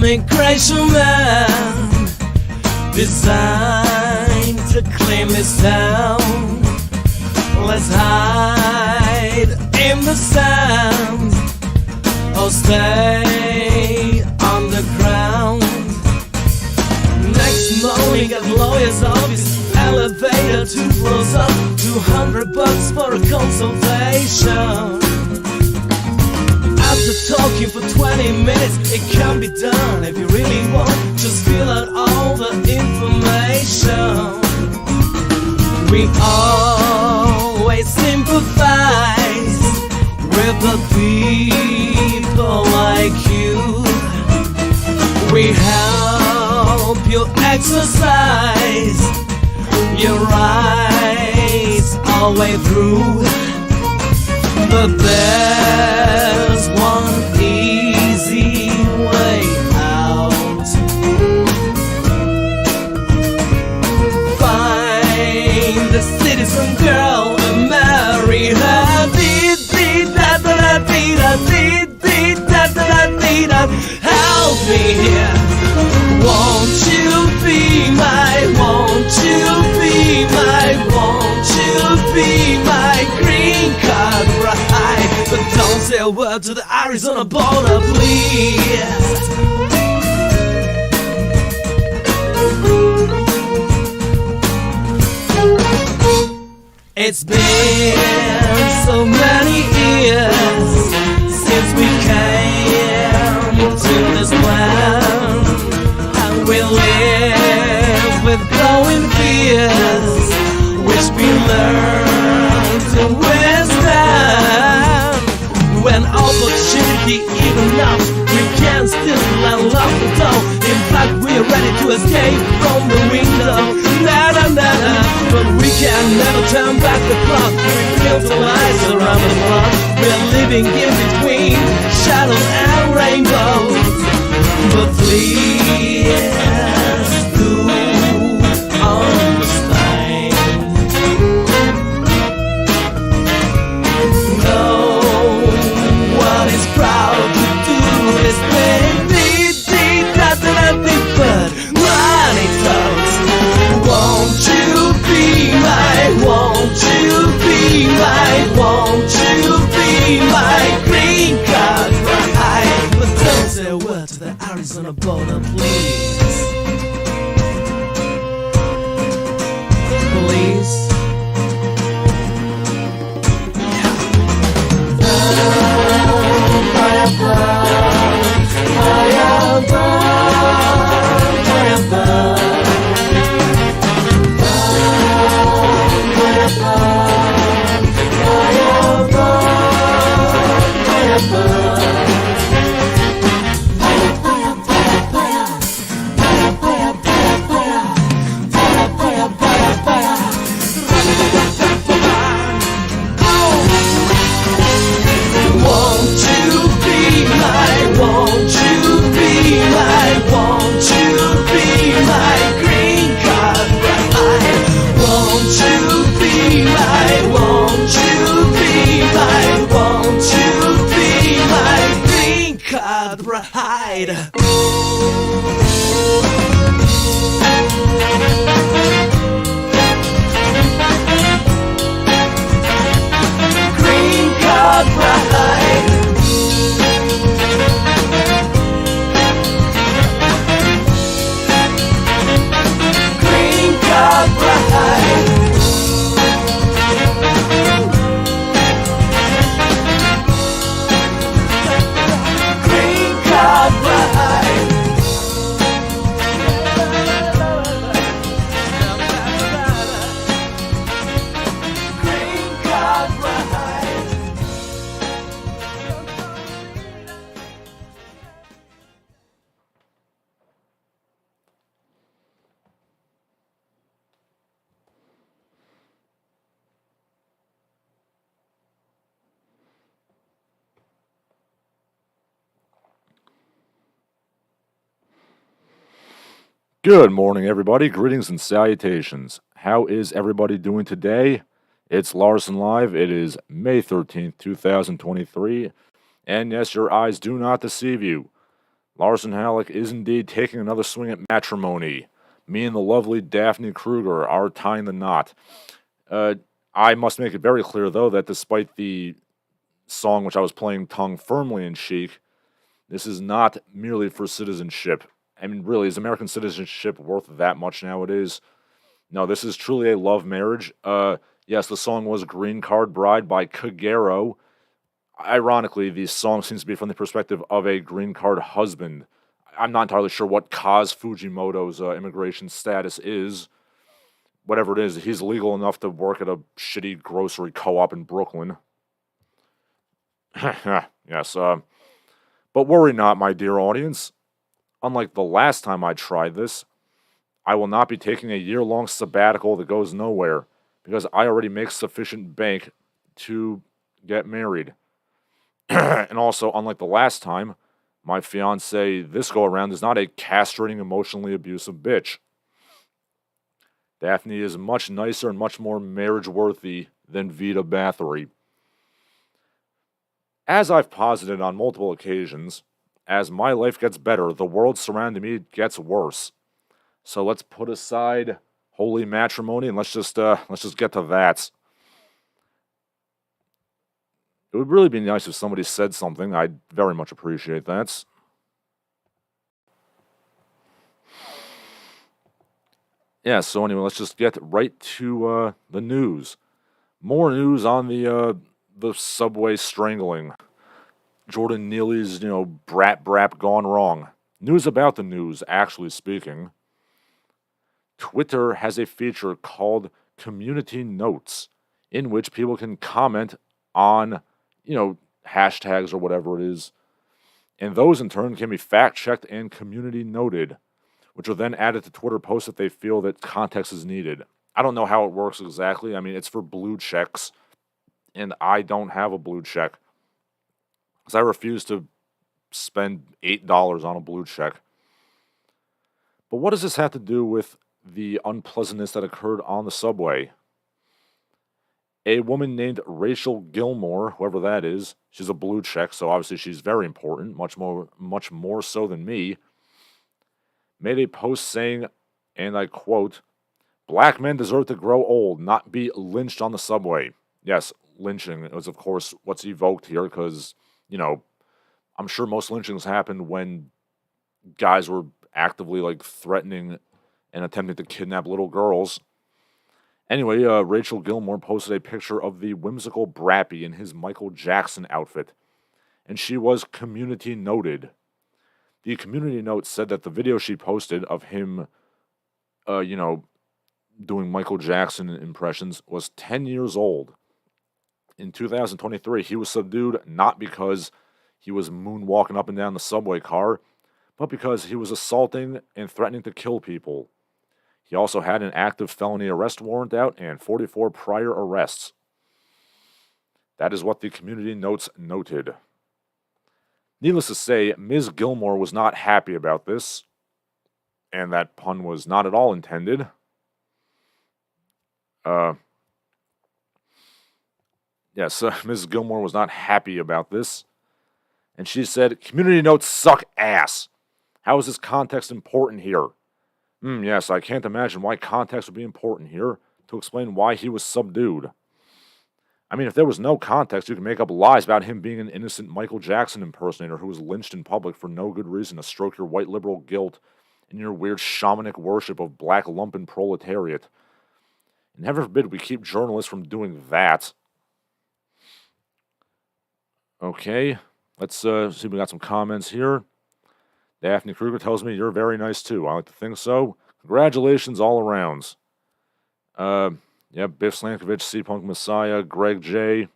immigration man, designed to claim his town. Let's hide in the sand or stay underground. Next morning at lawyer's office, elevator 2 floors up, $200 for a consultation. After talking for 20 minutes, it can be done. If you really want, just fill out all the information. We always sympathize with the people like you. We help you exercise your rights all the way through. But there's one easy way out. Find a citizen girl and marry her. Help me here. Won't you be my, won't you be my, won't you be my green card bride? But don't say a word to the Arizona border, please. It's been so many years since we came to this land, and we live with growing fears, which we learn to withstand. When opportunity even knocks, we can still unlock the door. In fact, we're ready to escape from the window. But we can never turn back the clock. We built the lies around the block. We're living in between shadows and rainbows. But please do understand. No one is proud to do this thing. But money talks. Won't you be my, won't you be my, won't you be my green card bride? But don't say a word to the Arizona border, please. Please. Good morning, everybody. Greetings and salutations. How is everybody doing today? It's Larsen Live. It is May 13th, 2023. And yes, your eyes do not deceive you. Larsen Halleck is indeed taking another swing at Matrimony. Me and the lovely Daphne Kruger are tying the knot. I must make it very clear, though, that despite the song which I was playing tongue firmly in cheek, this is not merely for citizenship. I mean, really, is American citizenship worth that much nowadays? No, this is truly a love marriage. Yes, the song was Green Card Bride by Kagero. Ironically, the song seems to be from the perspective of a green card husband. I'm not entirely sure what Kaz Fujimoto's immigration status is. Whatever it is, he's legal enough to work at a shitty grocery co-op in Brooklyn. Yes, but worry not, my dear audience. Unlike the last time I tried this, I will not be taking a year-long sabbatical that goes nowhere, because I already make sufficient bank to get married. And also, unlike the last time, my fiance this go-around is not a castrating, emotionally abusive bitch. Daphne is much nicer and much more marriage-worthy than Vita Bathory. As I've posited on multiple occasions, as my life gets better, the world surrounding me gets worse. So let's put aside holy matrimony and let's just get to that. It would really be nice if somebody said something. I'd very much appreciate that. Yeah, so anyway, let's just get right to the news. More news on the subway strangling. Jordan Neely's, brat gone wrong. News about the news, actually speaking. Twitter has a feature called Community Notes, in which people can comment on, hashtags or whatever it is. And those, in turn, can be fact-checked and community noted, which are then added to Twitter posts if they feel that context is needed. I don't know how it works exactly. I mean, it's for blue checks, and I don't have a blue check, because I refuse to spend $8 on a blue check. But what does this have to do with the unpleasantness that occurred on the subway? A woman named Rachel Gilmore, whoever that is, she's a blue check, so obviously she's very important, much more so than me, made a post saying, and I quote, "Black men deserve to grow old, not be lynched on the subway." Yes, lynching is, of course, what's evoked here, because, I'm sure most lynchings happened when guys were actively, threatening and attempting to kidnap little girls. Anyway, Rachel Gilmore posted a picture of the whimsical Brappy in his Michael Jackson outfit, and she was community noted. The community note said that the video she posted of him, doing Michael Jackson impressions was 10 years old. In 2023, he was subdued not because he was moonwalking up and down the subway car, but because he was assaulting and threatening to kill people. He also had an active felony arrest warrant out and 44 prior arrests. That is what the community notes noted. Needless to say, Ms. Gilmore was not happy about this, and that pun was not at all intended. Yes, Ms. Gilmore was not happy about this, and she said, "Community notes suck ass. How is this context important here?" Yes, I can't imagine why context would be important here to explain why he was subdued. I mean, if there was no context, you can make up lies about him being an innocent Michael Jackson impersonator who was lynched in public for no good reason to stroke your white liberal guilt and your weird shamanic worship of black lumpen proletariat. And heaven forbid we keep journalists from doing that. Okay, let's see if we got some comments here. Daphne Kruger tells me you're very nice too. I like to think so. Congratulations all around. Biff Slankovich, C-Punk Messiah, Greg J.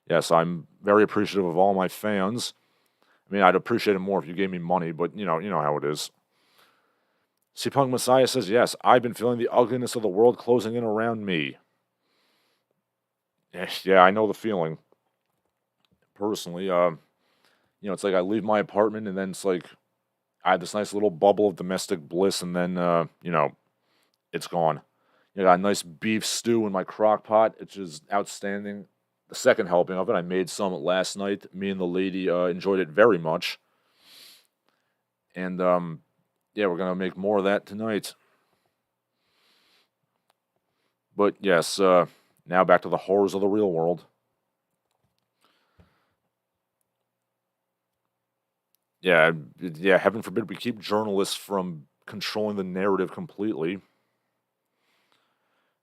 Yes, I'm very appreciative of all my fans. I mean, I'd appreciate it more if you gave me money, but you know how it is. C-Punk Messiah says, yes, I've been feeling the ugliness of the world closing in around me. Yeah, I know the feeling. Personally, it's like I leave my apartment and then it's like I have this nice little bubble of domestic bliss, and then, it's gone. I got a nice beef stew in my crock pot, which is outstanding. The second helping of it, I made some last night. Me and the lady enjoyed it very much. And yeah, we're gonna make more of that tonight. But yes, now back to the horrors of the real world. Yeah, yeah. Heaven forbid we keep journalists from controlling the narrative completely.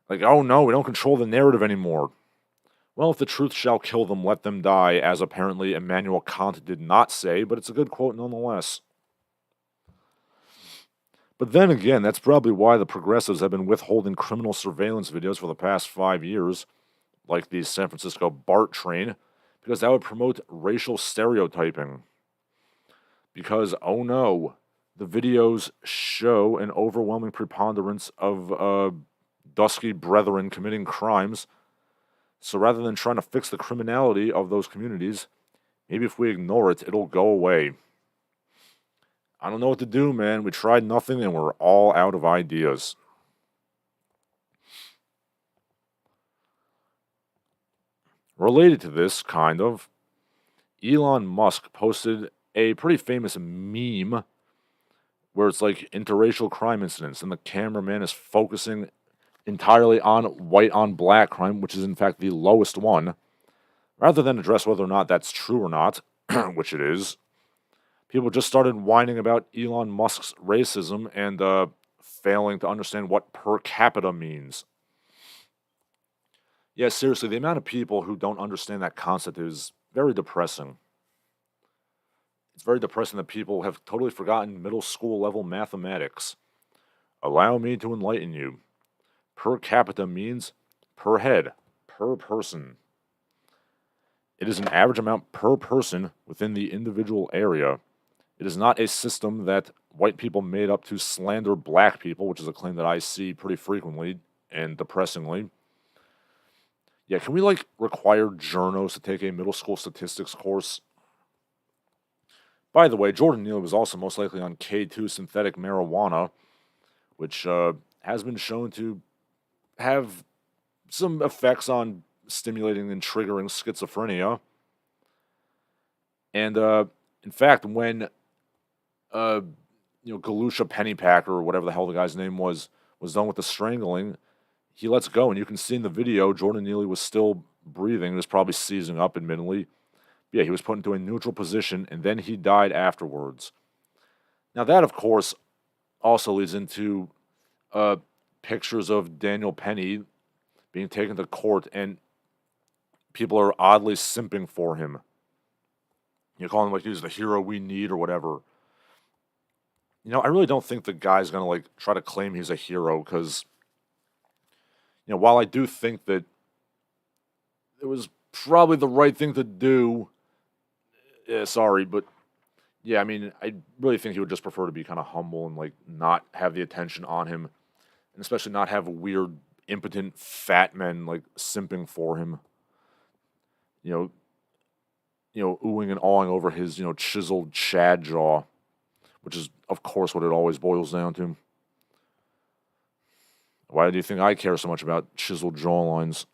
Like, oh no, we don't control the narrative anymore. Well, if the truth shall kill them, let them die, as apparently Immanuel Kant did not say, but it's a good quote nonetheless. But then again, that's probably why the progressives have been withholding criminal surveillance videos for the past 5 years, like the San Francisco BART train, because that would promote racial stereotyping. Because, oh no, the videos show an overwhelming preponderance of dusky brethren committing crimes. So rather than trying to fix the criminality of those communities, maybe if we ignore it, it'll go away. I don't know what to do, man. We tried nothing and we're all out of ideas. Related to this, kind of, Elon Musk posted a pretty famous meme where it's like interracial crime incidents, and the cameraman is focusing entirely on white on black crime, which is in fact the lowest one, rather than address whether or not that's true or not, which it is. People just started whining about Elon Musk's racism and failing to understand what per capita means. Yeah, seriously, the amount of people who don't understand that concept is very depressing. It's very depressing that people have totally forgotten middle school level mathematics. Allow me to enlighten you. Per capita means per head, per person. It is an average amount per person within the individual area. It is not a system that white people made up to slander black people, which is a claim that I see pretty frequently and depressingly. Yeah, can we require journos to take a middle school statistics course? By the way, Jordan Neely was also most likely on K2 synthetic marijuana, which has been shown to have some effects on stimulating and triggering schizophrenia. And in fact, when Galusha Pennypacker or whatever the hell the guy's name was done with the strangling, he lets go, and you can see in the video Jordan Neely was still breathing. He was probably seizing up, admittedly. But yeah, he was put into a neutral position, and then he died afterwards. Now that, of course, also leads into pictures of Daniel Penny being taken to court, and people are oddly simping for him. You call him he's the hero we need or whatever. I really don't think the guy's gonna try to claim he's a hero, because while I do think that it was probably the right thing to do, sorry, but yeah, I mean, I really think he would just prefer to be kind of humble and not have the attention on him, and especially not have weird, impotent, fat men simping for him. Oohing and awing over his chiseled Chad jaw, which is of course what it always boils down to. Why do you think I care so much about chiseled jawlines?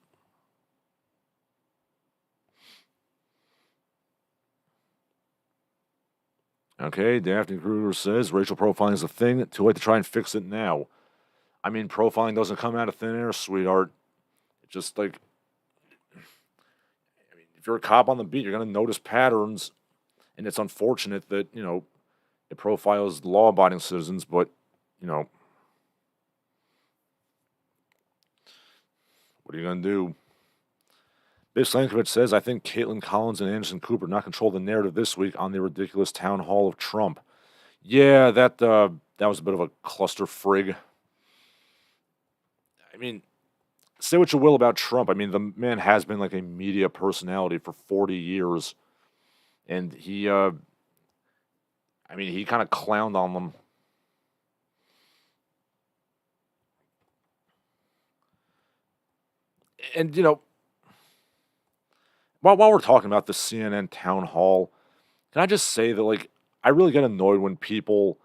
Okay, Daphne Kruger says racial profiling is a thing. Too late to try and fix it now. I mean, profiling doesn't come out of thin air, sweetheart. It's just if you're a cop on the beat, you're going to notice patterns, and it's unfortunate that, it profiles law-abiding citizens, but, what are you going to do? Biff Slankovich says, I think Caitlin Collins and Anderson Cooper not control the narrative this week on the ridiculous town hall of Trump. Yeah, that was a bit of a cluster frig. I mean, say what you will about Trump. I mean, the man has been a media personality for 40 years. And he kind of clowned on them. And, while we're talking about the CNN town hall, can I just say that, I really get annoyed when people,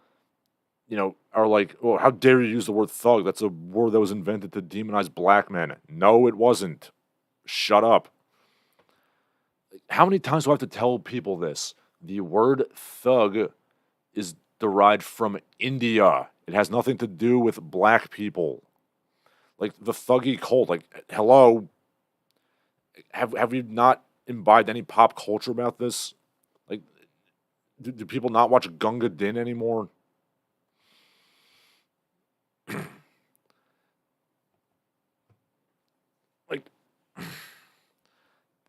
are like, oh, how dare you use the word thug? That's a word that was invented to demonize black men. No, it wasn't. Shut up. How many times do I have to tell people this? The word thug is derived from India. It has nothing to do with black people. Like the thuggy cult. Like, hello, have you not imbibed any pop culture about this? Like, do people not watch Gunga Din anymore? Like,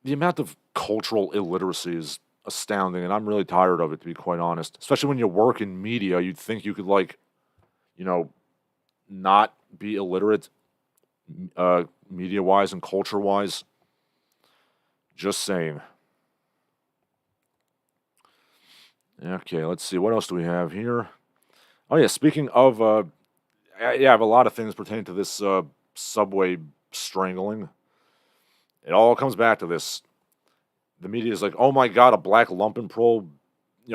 the amount of cultural illiteracy is astounding, and I'm really tired of it, to be quite honest. Especially when you work in media, you'd think you could, like, you know, not be illiterate media-wise and culture-wise. Just saying. Okay, let's see. What else do we have here? Oh, yeah, speaking of, I have a lot of things pertaining to this subway strangling. It all comes back to this. The media is like, oh my God, a black lumpen pro,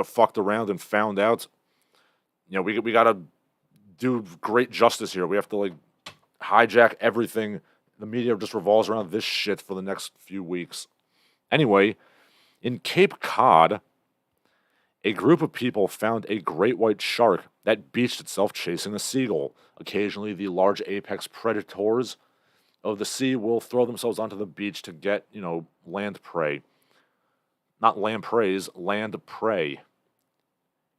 fucked around and found out. We got to do great justice here. We have to, like, hijack everything. The media just revolves around this shit for the next few weeks. Anyway, in Cape Cod, a group of people found a great white shark that beached itself chasing a seagull. Occasionally, the large apex predators of the sea will throw themselves onto the beach to get, land prey. Not lampreys, land prey.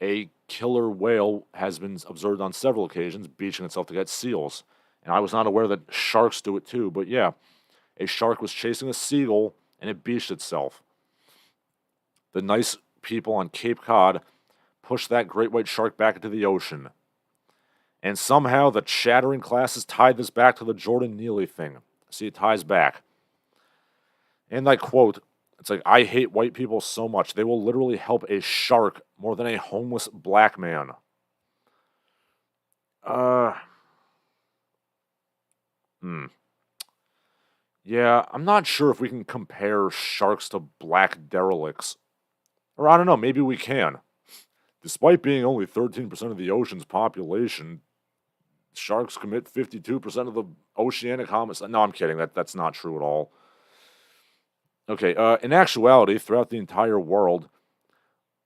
A killer whale has been observed on several occasions beaching itself to get seals. And I was not aware that sharks do it too, but yeah, a shark was chasing a seagull and it beached itself. The nice people on Cape Cod pushed that great white shark back into the ocean. And somehow the chattering classes tied this back to the Jordan Neely thing. See, it ties back. And I quote, it's like, I hate white people so much. They will literally help a shark more than a homeless black man. Yeah, I'm not sure if we can compare sharks to black derelicts. Or I don't know, maybe we can. Despite being only 13% of the ocean's population, sharks commit 52% of the oceanic homicide. No, I'm kidding. That's not true at all. Okay, in actuality, throughout the entire world,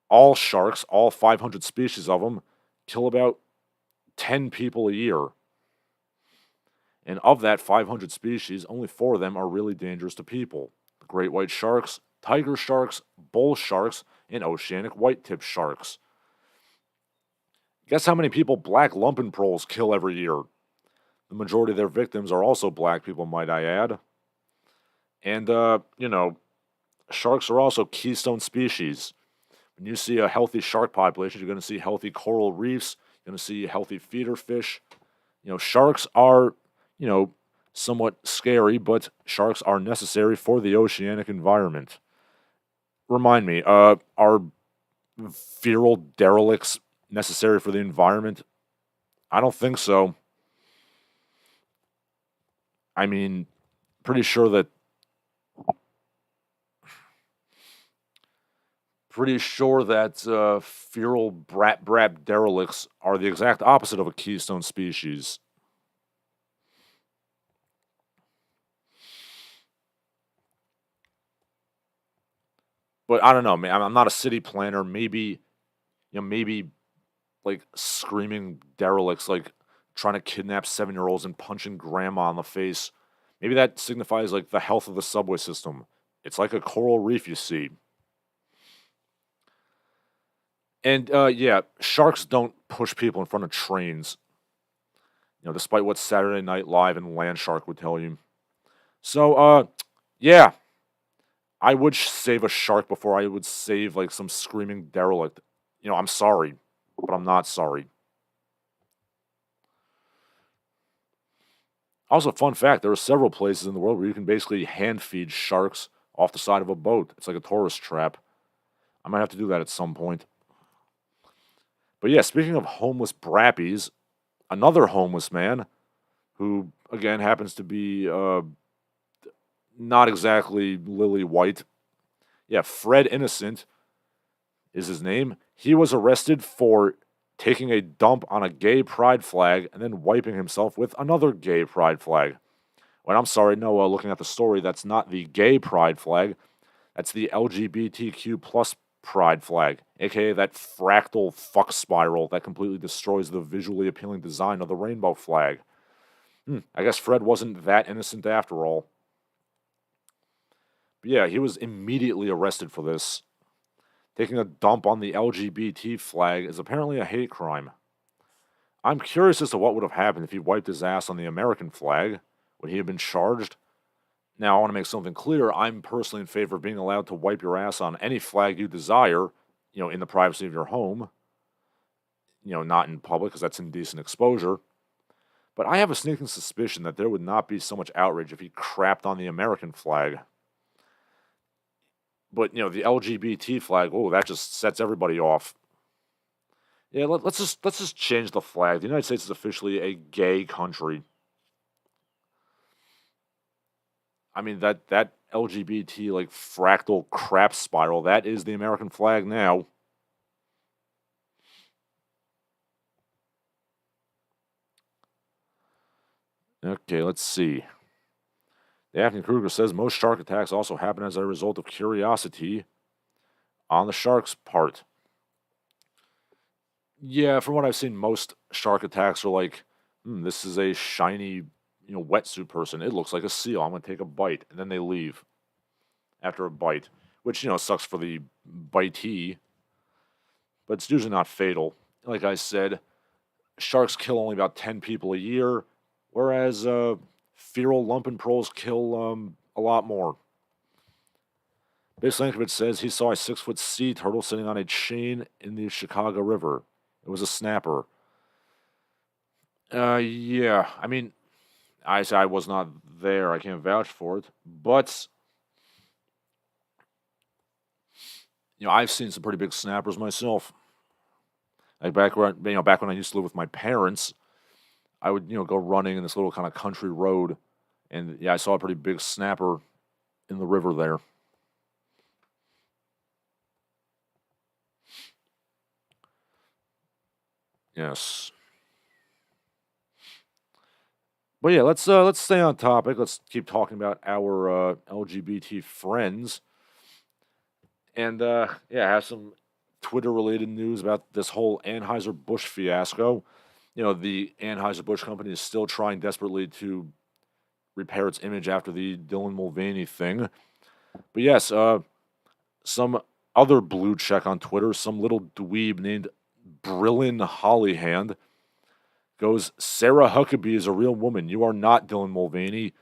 all sharks, all 500 species of them, kill about 10 people a year. And of that 500 species, only 4 of them are really dangerous to people. The great white sharks, tiger sharks, bull sharks, and oceanic white-tip sharks. Guess how many people black lumpen proles kill every year? The majority of their victims are also black people, might I add. And, sharks are also keystone species. When you see a healthy shark population, you're going to see healthy coral reefs, you're going to see healthy feeder fish. Sharks are, somewhat scary, but sharks are necessary for the oceanic environment. Remind me, are feral derelicts necessary for the environment? I don't think so. I mean, pretty sure that feral brat derelicts are the exact opposite of a keystone species. But I don't know, man. I'm not a city planner. Maybe like screaming derelicts, like trying to kidnap 7-year-olds and punching grandma in the face. Maybe that signifies like the health of the subway system. It's like a coral reef, you see. And yeah, sharks don't push people in front of trains. Despite what Saturday Night Live and Landshark would tell you. So, yeah, I would save a shark before I would save like some screaming derelict. I'm sorry, but I'm not sorry. Also, fun fact, there are several places in the world where you can basically hand feed sharks off the side of a boat. It's like a tourist trap. I might have to do that at some point. But yeah, speaking of homeless brappies, another homeless man who, again, happens to be not exactly lily white. Yeah, Fred Innocent is his name. He was arrested for taking a dump on a gay pride flag and then wiping himself with another gay pride flag. Well, I'm sorry, looking at the story, that's not the gay pride flag. That's the LGBTQ plus pride flag, aka that fractal fuck spiral that completely destroys the visually appealing design of the rainbow flag. I guess Fred wasn't that innocent after all. But yeah, he was immediately arrested for this. Taking a dump on the LGBT flag is apparently a hate crime. I'm curious as to what would have happened if he wiped his ass on the American flag. Would he have been charged? Now, I want to make something clear. I'm personally in favor of being allowed to wipe your ass on any flag you desire, in the privacy of your home. Not in public because that's indecent exposure. But I have a sneaking suspicion that there would not be so much outrage if he crapped on the American flag. But, the LGBT flag, that just sets everybody off. Yeah, let's just change the flag. The United States is officially a gay country. I mean, that LGBT, fractal crap spiral, that is the American flag now. Okay, let's see. Daphne Kruger says most shark attacks also happen as a result of curiosity on the shark's part. Yeah, from what I've seen, most shark attacks are like, this is a shiny, wetsuit person. It looks like a seal. I'm going to take a bite. And then they leave after a bite, which, sucks for the bitee, but it's usually not fatal. Like I said, sharks kill only about 10 people a year, whereas feral lumping proles kill a lot more. Base Lankovich says he saw a 6-foot sea turtle sitting on a chain in the Chicago River. It was a snapper. Yeah. I mean, I say I was not there. I can't vouch for it. But, I've seen some pretty big snappers myself. Like back when I used to live with my parents, I would, go running in this little kind of country road. And, yeah, I saw a pretty big snapper in the river there. Yes. But yeah, let's stay on topic. Let's keep talking about our LGBT friends, and have some Twitter-related news about this whole Anheuser-Busch fiasco. The Anheuser-Busch company is still trying desperately to repair its image after the Dylan Mulvaney thing. But yes, some other blue check on Twitter, some little dweeb named Brilyn Hollyhand goes, Sarah Huckabee is a real woman. You are not Dylan Mulvaney.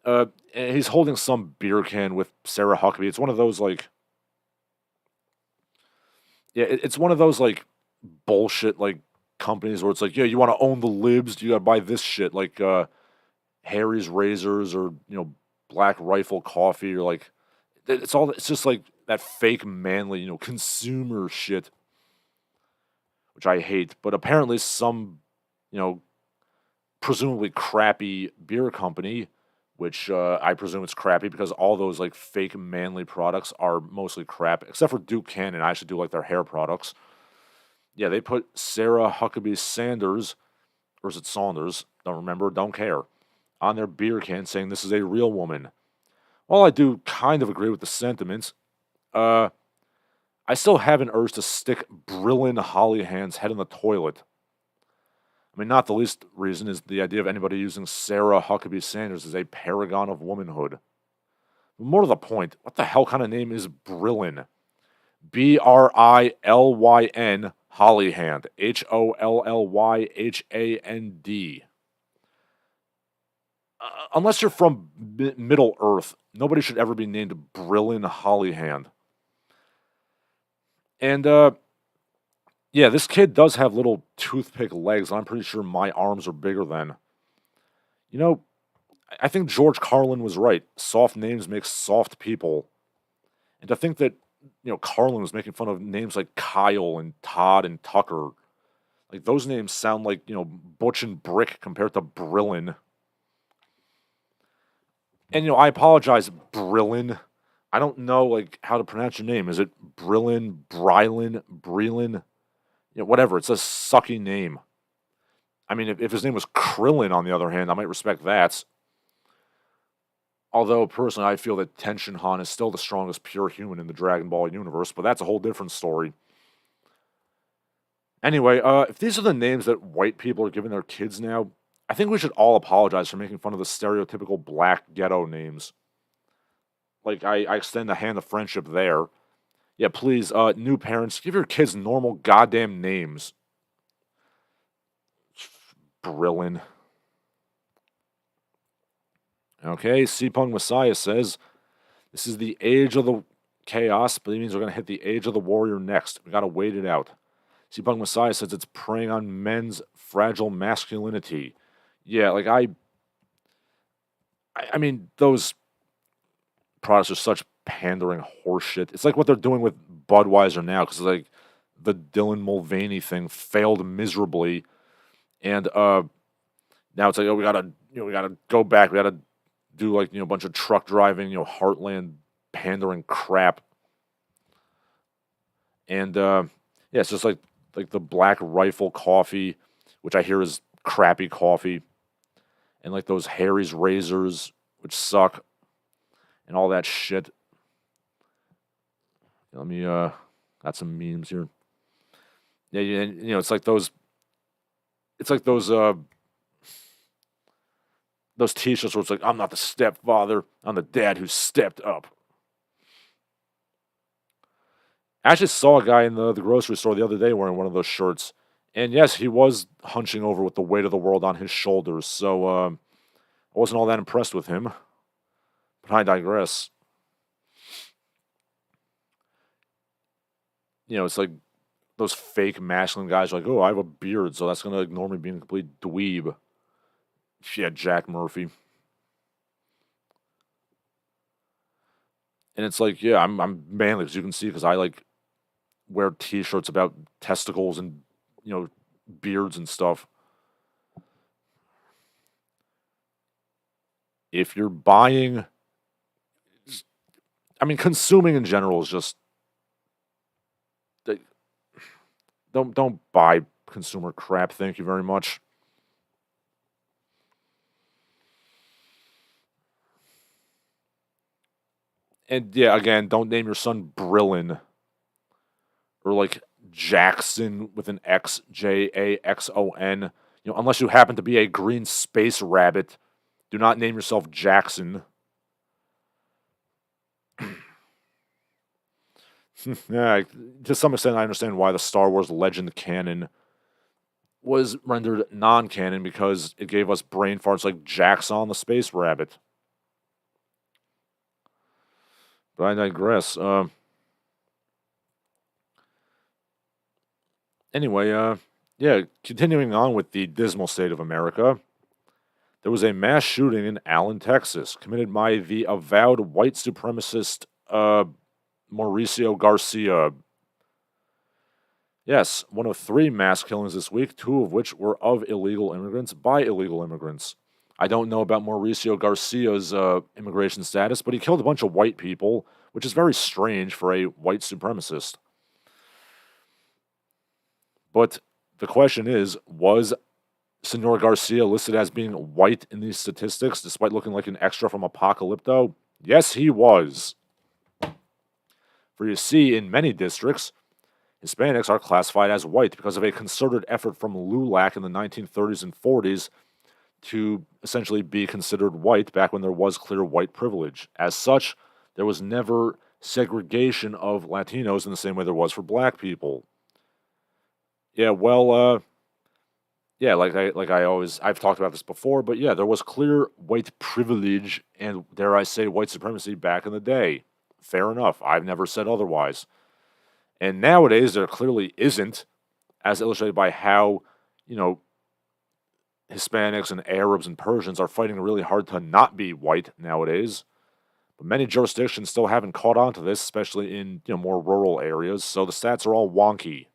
And he's holding some beer can with Sarah Huckabee. It's one of those, it's one of those, bullshit, companies where it's like, yeah, you want to own the libs? You got to buy this shit, like Harry's Razors or, Black Rifle Coffee or, it's just, that fake manly, consumer shit, which I hate. But apparently some presumably crappy beer company, which I presume it's crappy because all those fake manly products are mostly crap, except for Duke Cannon. I actually do like their hair products. Yeah, they put Sarah Huckabee Sanders, or is it Saunders? Don't remember, don't care, on their beer can saying this is a real woman. While I do kind of agree with the sentiments, I still have an urge to stick Brilyn Hollyhand's head in the toilet. I mean, not the least reason is the idea of anybody using Sarah Huckabee Sanders as a paragon of womanhood. More to the point, what the hell kind of name is Brilyn? Brilyn Hollyhand. Holllyhand. Unless you're from Middle Earth, nobody should ever be named Brilyn Hollyhand. And, yeah, this kid does have little toothpick legs, and I'm pretty sure my arms are bigger than. I think George Carlin was right. Soft names make soft people. And to think that, Carlin was making fun of names like Kyle and Todd and Tucker. Those names sound like, Butch and Brick compared to Brilyn. And, I apologize, Brilyn. I don't know, how to pronounce your name. Is it Brilyn, Brilyn? Whatever. It's a sucky name. I mean, if his name was Krillin, on the other hand, I might respect that. Although, personally, I feel that Tenshin Han is still the strongest pure human in the Dragon Ball universe, but that's a whole different story. Anyway, if these are the names that white people are giving their kids now, I think we should all apologize for making fun of the stereotypical black ghetto names. Like, I extend a hand of friendship there. Yeah, please, new parents, give your kids normal goddamn names. Brilyn. Okay, Seapunk Messiah says, this is the age of the chaos, but it means we're going to hit the age of the warrior next. We got to wait it out. Seapunk Messiah says it's preying on men's fragile masculinity. Yeah, like I mean, those products are such pandering horseshit. It's like what they're doing with Budweiser now, because like the Dylan Mulvaney thing failed miserably, and now it's like, oh, we gotta go back. We gotta do like a bunch of truck driving, heartland pandering crap, and yeah, it's just like the Black Rifle coffee, which I hear is crappy coffee, and like those Harry's razors, which suck, and all that shit. Let me got some memes here. Yeah, it's like those. It's like those T-shirts where it's like, I'm not the stepfather, I'm the dad who stepped up. I actually saw a guy in the grocery store the other day wearing one of those shirts. And yes, he was hunching over with the weight of the world on his shoulders, so I wasn't all that impressed with him. But I digress. It's like those fake masculine guys are like, oh, I have a beard, so that's going to ignore me being a complete dweeb. Yeah, Jack Murphy. And it's like, yeah, I'm manly, as you can see, because I like wear T-shirts about testicles and beards and stuff. If you're buying, I mean, consuming in general is just don't buy consumer crap. Thank you very much. And yeah, again, don't name your son Brilyn or like Jackson with an X, Jaxon. Unless you happen to be a green space rabbit, do not name yourself Jackson. Yeah, to some extent, I understand why the Star Wars Legend canon was rendered non-canon because it gave us brain farts like Jackson the Space Rabbit. But I digress. Anyway, yeah, continuing on with the dismal state of America, there was a mass shooting in Allen, Texas, committed by the avowed white supremacist Mauricio Garcia. Yes, one of 3 mass killings this week, 2 of which were of illegal immigrants by illegal immigrants. I don't know about Mauricio Garcia's immigration status, but he killed a bunch of white people, which is very strange for a white supremacist. But the question is, was Senor Garcia listed as being white in these statistics, despite looking like an extra from Apocalypto? Yes, he was. For you see, in many districts, Hispanics are classified as white because of a concerted effort from LULAC in the 1930s and 40s to essentially be considered white back when there was clear white privilege. As such, there was never segregation of Latinos in the same way there was for black people. Yeah, well, yeah, I've talked about this before, but yeah, there was clear white privilege and, dare I say, white supremacy back in the day. Fair enough. I've never said otherwise. And nowadays, there clearly isn't, as illustrated by how, Hispanics and Arabs and Persians are fighting really hard to not be white nowadays. But many jurisdictions still haven't caught on to this, especially in more rural areas, so the stats are all wonky.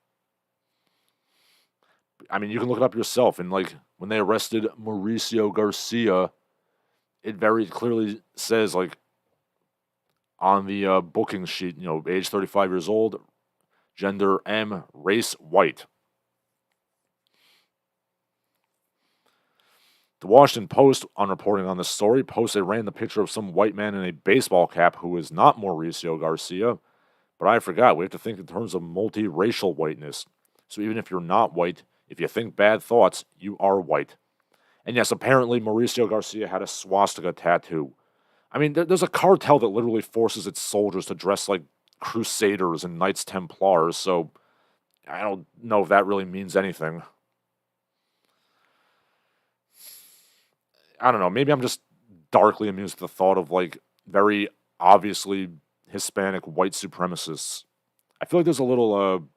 I mean, you can look it up yourself, and like when they arrested Mauricio Garcia, it very clearly says like on the booking sheet, age 35 years old, gender M, race white. The Washington Post, on reporting on this story, posted a random picture of some white man in a baseball cap who is not Mauricio Garcia. But I forgot, we have to think in terms of multiracial whiteness. So even if you're not white, if you think bad thoughts, you are white. And yes, apparently Mauricio Garcia had a swastika tattoo. I mean, there's a cartel that literally forces its soldiers to dress like crusaders and Knights Templars, so I don't know if that really means anything. I don't know, maybe I'm just darkly amused at the thought of, like, very obviously Hispanic white supremacists. I feel like there's a little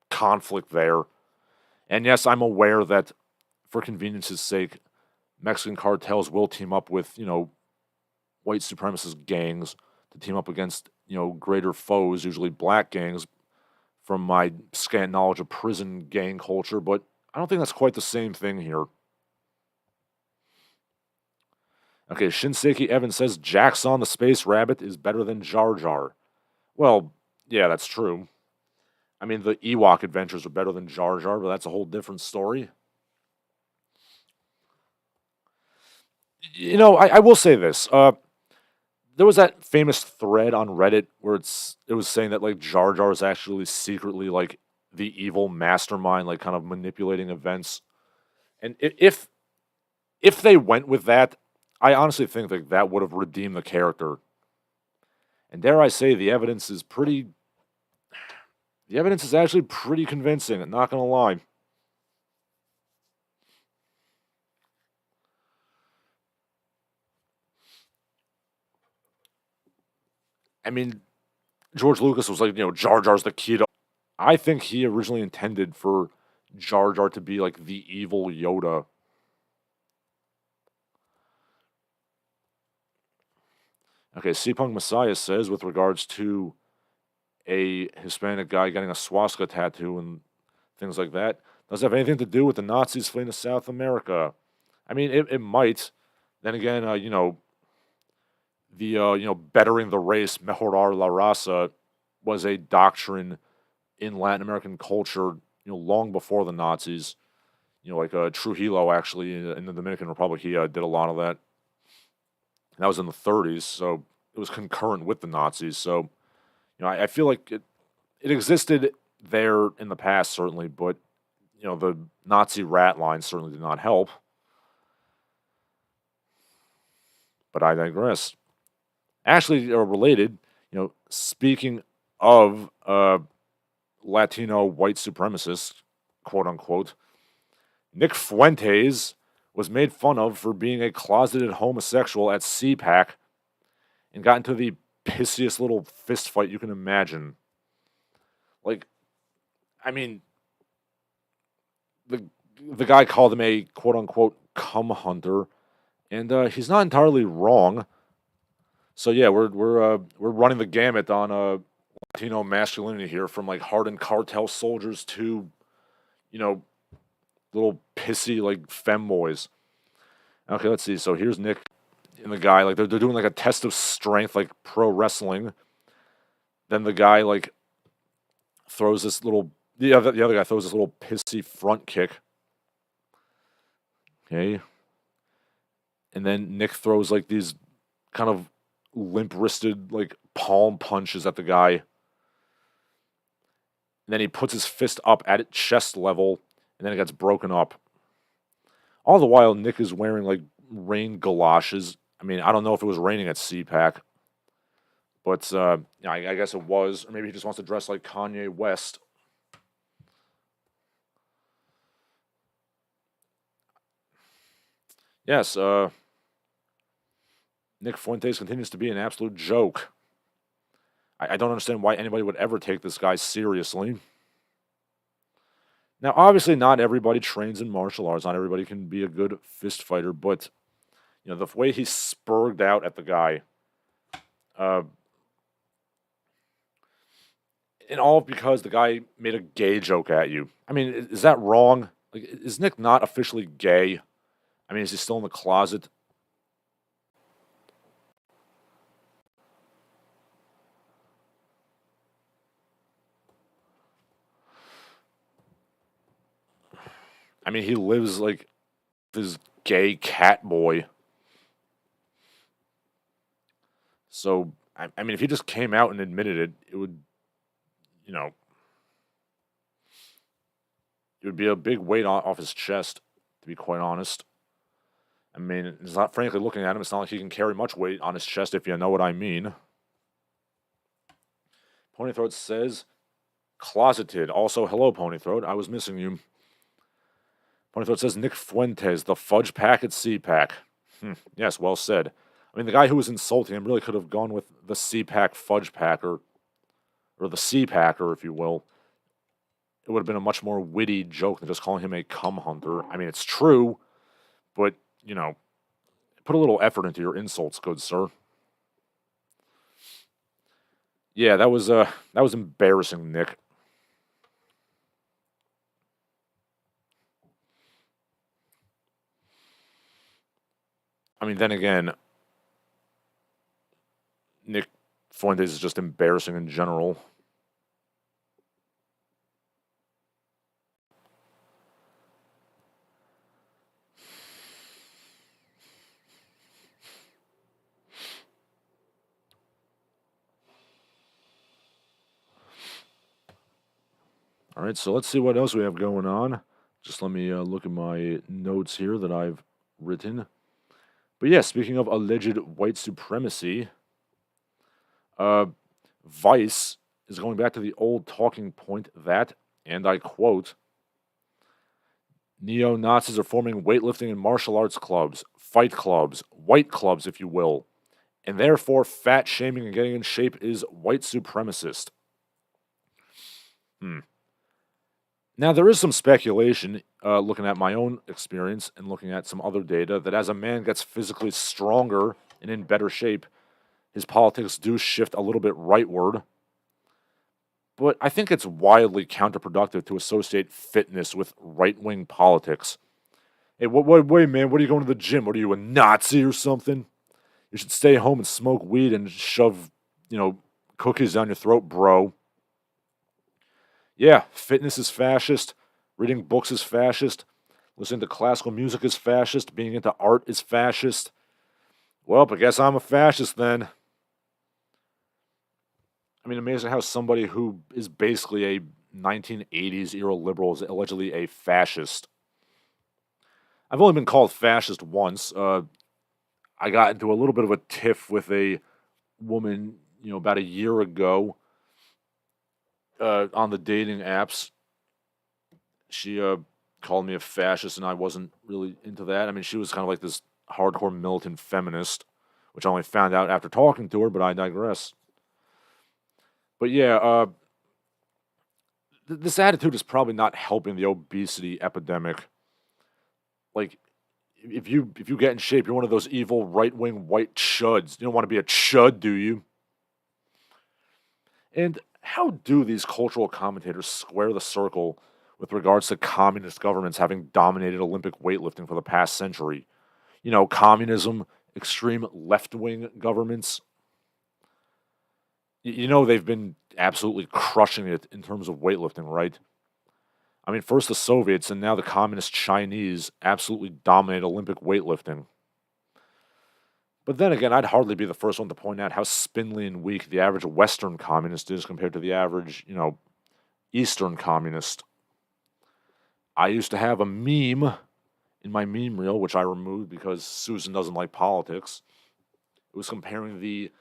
conflict there. And yes, I'm aware that for convenience's sake, Mexican cartels will team up with, white supremacist gangs to team up against, greater foes, usually black gangs, from my scant knowledge of prison gang culture, but I don't think that's quite the same thing here. Okay, Shinseki Evan says Jackson the Space Rabbit is better than Jar Jar. Well, yeah, that's true. I mean, the Ewok adventures are better than Jar Jar, but that's a whole different story. I will say this. There was that famous thread on Reddit where it was saying that, like, Jar Jar is actually secretly, like, the evil mastermind, like, kind of manipulating events. And if they went with that, I honestly think that would have redeemed the character. And dare I say, the evidence is actually pretty convincing, I'm not gonna lie. I mean, George Lucas was like, Jar Jar's the key to. I think he originally intended for Jar Jar to be like the evil Yoda. Okay, C-Punk Messiah says, with regards to a Hispanic guy getting a swastika tattoo and things like that, does it have anything to do with the Nazis fleeing to South America? I mean, it might. Then again, bettering the race, mejorar la raza, was a doctrine in Latin American culture, long before the Nazis. Like Trujillo, actually, in the Dominican Republic, he did a lot of that. And that was in the 30s, so it was concurrent with the Nazis. So, I feel like it existed there in the past, certainly, but, the Nazi rat line certainly did not help. But I digress. Actually, related, speaking of Latino white supremacists, quote unquote, Nick Fuentes was made fun of for being a closeted homosexual at CPAC and got into the pissiest little fist fight you can imagine. Like, I mean, the guy called him a quote unquote cum hunter, and he's not entirely wrong. So yeah, we're running the gamut on Latino masculinity here, from like hardened cartel soldiers to, little pissy like femboys. Okay, let's see. So here's Nick and the guy, like they're doing like a test of strength, like pro wrestling. Then the guy like throws this little the other guy throws this little pissy front kick. Okay. And then Nick throws like these kind of limp wristed like palm punches at the guy. And then he puts his fist up at chest level, and then it gets broken up. All the while, Nick is wearing like rain galoshes. I mean, I don't know if it was raining at CPAC, but I guess it was. Or maybe he just wants to dress like Kanye West. Yes, Nick Fuentes continues to be an absolute joke. I don't understand why anybody would ever take this guy seriously. Now, obviously, not everybody trains in martial arts. Not everybody can be a good fist fighter, but the way he spurred out at the guy, and all because the guy made a gay joke at you. I mean, is that wrong? Like, is Nick not officially gay? I mean, is he still in the closet? I mean, he lives like his gay cat boy. So, I mean, if he just came out and admitted it, it would, you know, it would be a big weight off his chest, to be quite honest. I mean, it's not, frankly, looking at him, it's not like he can carry much weight on his chest, if you know what I mean. Ponythroat says, closeted. Also, hello, Ponythroat. I was missing you. Ponythroat says, Nick Fuentes, the fudge pack at CPAC. Yes, well said. I mean, the guy who was insulting him really could have gone with the CPAC fudge packer, or the CPAcker, if you will. It would have been a much more witty joke than just calling him a cum hunter. I mean, it's true, but, you know, put a little effort into your insults, good sir. Yeah, that was embarrassing, Nick. I mean, then again, Nick Fuentes is just embarrassing in general. All right, so let's see what else we have going on. Just let me look at my notes here that I've written. But yeah, speaking of alleged white supremacy, Vice is going back to the old talking point that, and I quote, neo-Nazis are forming weightlifting and martial arts clubs, fight clubs, white clubs, if you will, and therefore fat shaming and getting in shape is white supremacist. Now, there is some speculation, looking at my own experience and looking at some other data, that as a man gets physically stronger and in better shape, his politics do shift a little bit rightward. But I think it's wildly counterproductive to associate fitness with right-wing politics. Hey, wait, man, what are you going to the gym? What are you, a Nazi or something? You should stay home and smoke weed and shove, cookies down your throat, bro. Yeah, fitness is fascist. Reading books is fascist. Listening to classical music is fascist. Being into art is fascist. Well, I guess I'm a fascist then. I mean, amazing how somebody who is basically a 1980s era liberal is allegedly a fascist. I've only been called fascist once. I got into a little bit of a tiff with a woman, about a year ago on the dating apps. She called me a fascist, and I wasn't really into that. I mean, she was kind of like this hardcore militant feminist, which I only found out after talking to her, but I digress. But yeah, this attitude is probably not helping the obesity epidemic. Like, if you get in shape, you're one of those evil right-wing white chuds. You don't want to be a chud, do you? And how do these cultural commentators square the circle with regards to communist governments having dominated Olympic weightlifting for the past century? Communism, extreme left-wing governments. They've been absolutely crushing it in terms of weightlifting, right? I mean, first the Soviets and now the communist Chinese absolutely dominate Olympic weightlifting. But then again, I'd hardly be the first one to point out how spindly and weak the average Western communist is compared to the average, Eastern communist. I used to have a meme in my meme reel, which I removed because Susan doesn't like politics. It was comparing the,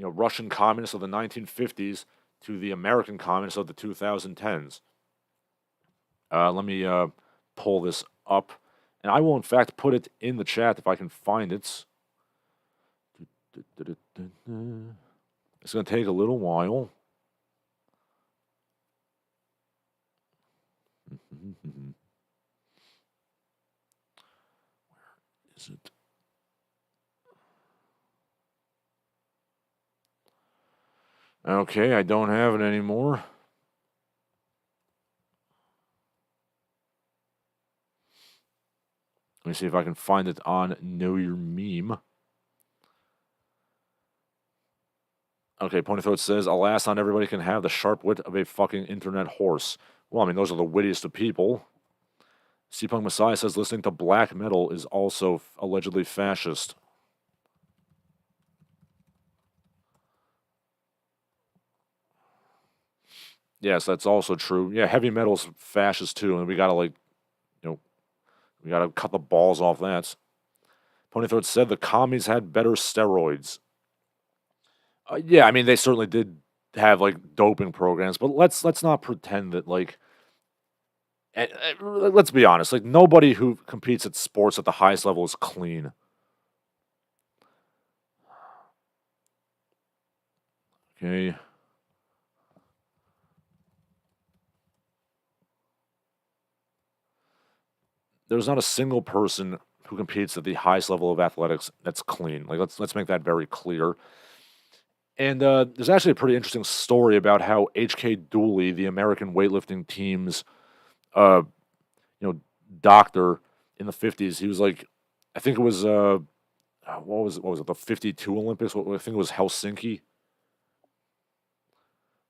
Russian communists of the 1950s to the American communists of the 2010s. Let me pull this up, and I will in fact put it in the chat if I can find it. It's going to take a little while. Where is it? Okay, I don't have it anymore. Let me see if I can find it on Know Your Meme. Okay, Ponythroat says, alas, not everybody can have the sharp wit of a fucking internet horse. Well, I mean, those are the wittiest of people. C-Punk Messiah says listening to black metal is also allegedly fascist. Yes, that's also true. Yeah, heavy metal's fascist too, and we gotta we gotta cut the balls off that. Ponythroat said the commies had better steroids. Yeah, I mean they certainly did have like doping programs, but let's not pretend that let's be honest, like nobody who competes at sports at the highest level is clean. Okay. There's not a single person who competes at the highest level of athletics that's clean. Like let's make that very clear. And there's actually a pretty interesting story about how H.K. Dooley, the American weightlifting team's uh, doctor in the 50s, he was like, I think it was what was it, the 52 Olympics? I think it was Helsinki.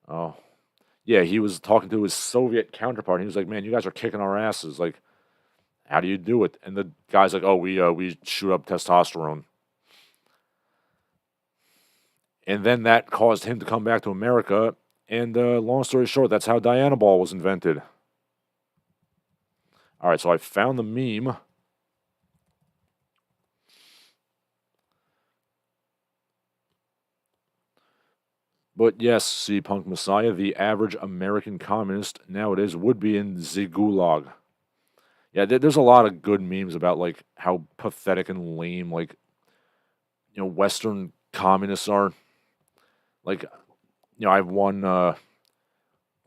Oh, yeah, he was talking to his Soviet counterpart. And he was like, "Man, you guys are kicking our asses. Like, how do you do it?" And the guy's like, "Oh, we shoot up testosterone." And then that caused him to come back to America. And long story short, that's how Diana Ball was invented. All right, so I found the meme. But yes, see, Punk Messiah, the average American communist nowadays would be in the gulag. Yeah, there's a lot of good memes about like how pathetic and lame Western communists are. Like, I have one where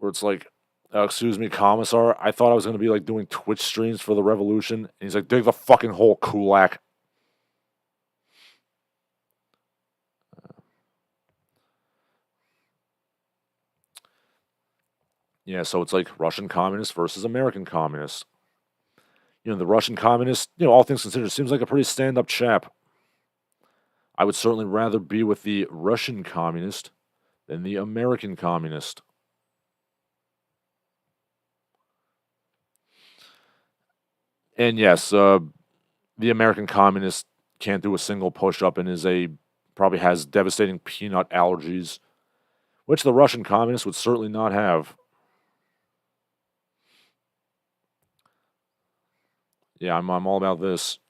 it's like, excuse me, Commissar, I thought I was going to be like doing Twitch streams for the revolution. And he's like, dig the fucking hole, Kulak. Yeah, so it's like Russian communists versus American communists. The Russian communist, all things considered, seems like a pretty stand up chap. I would certainly rather be with the Russian communist than the American communist. And yes, the American communist can't do a single push up and probably has devastating peanut allergies, which the Russian communist would certainly not have. Yeah, I'm all about this.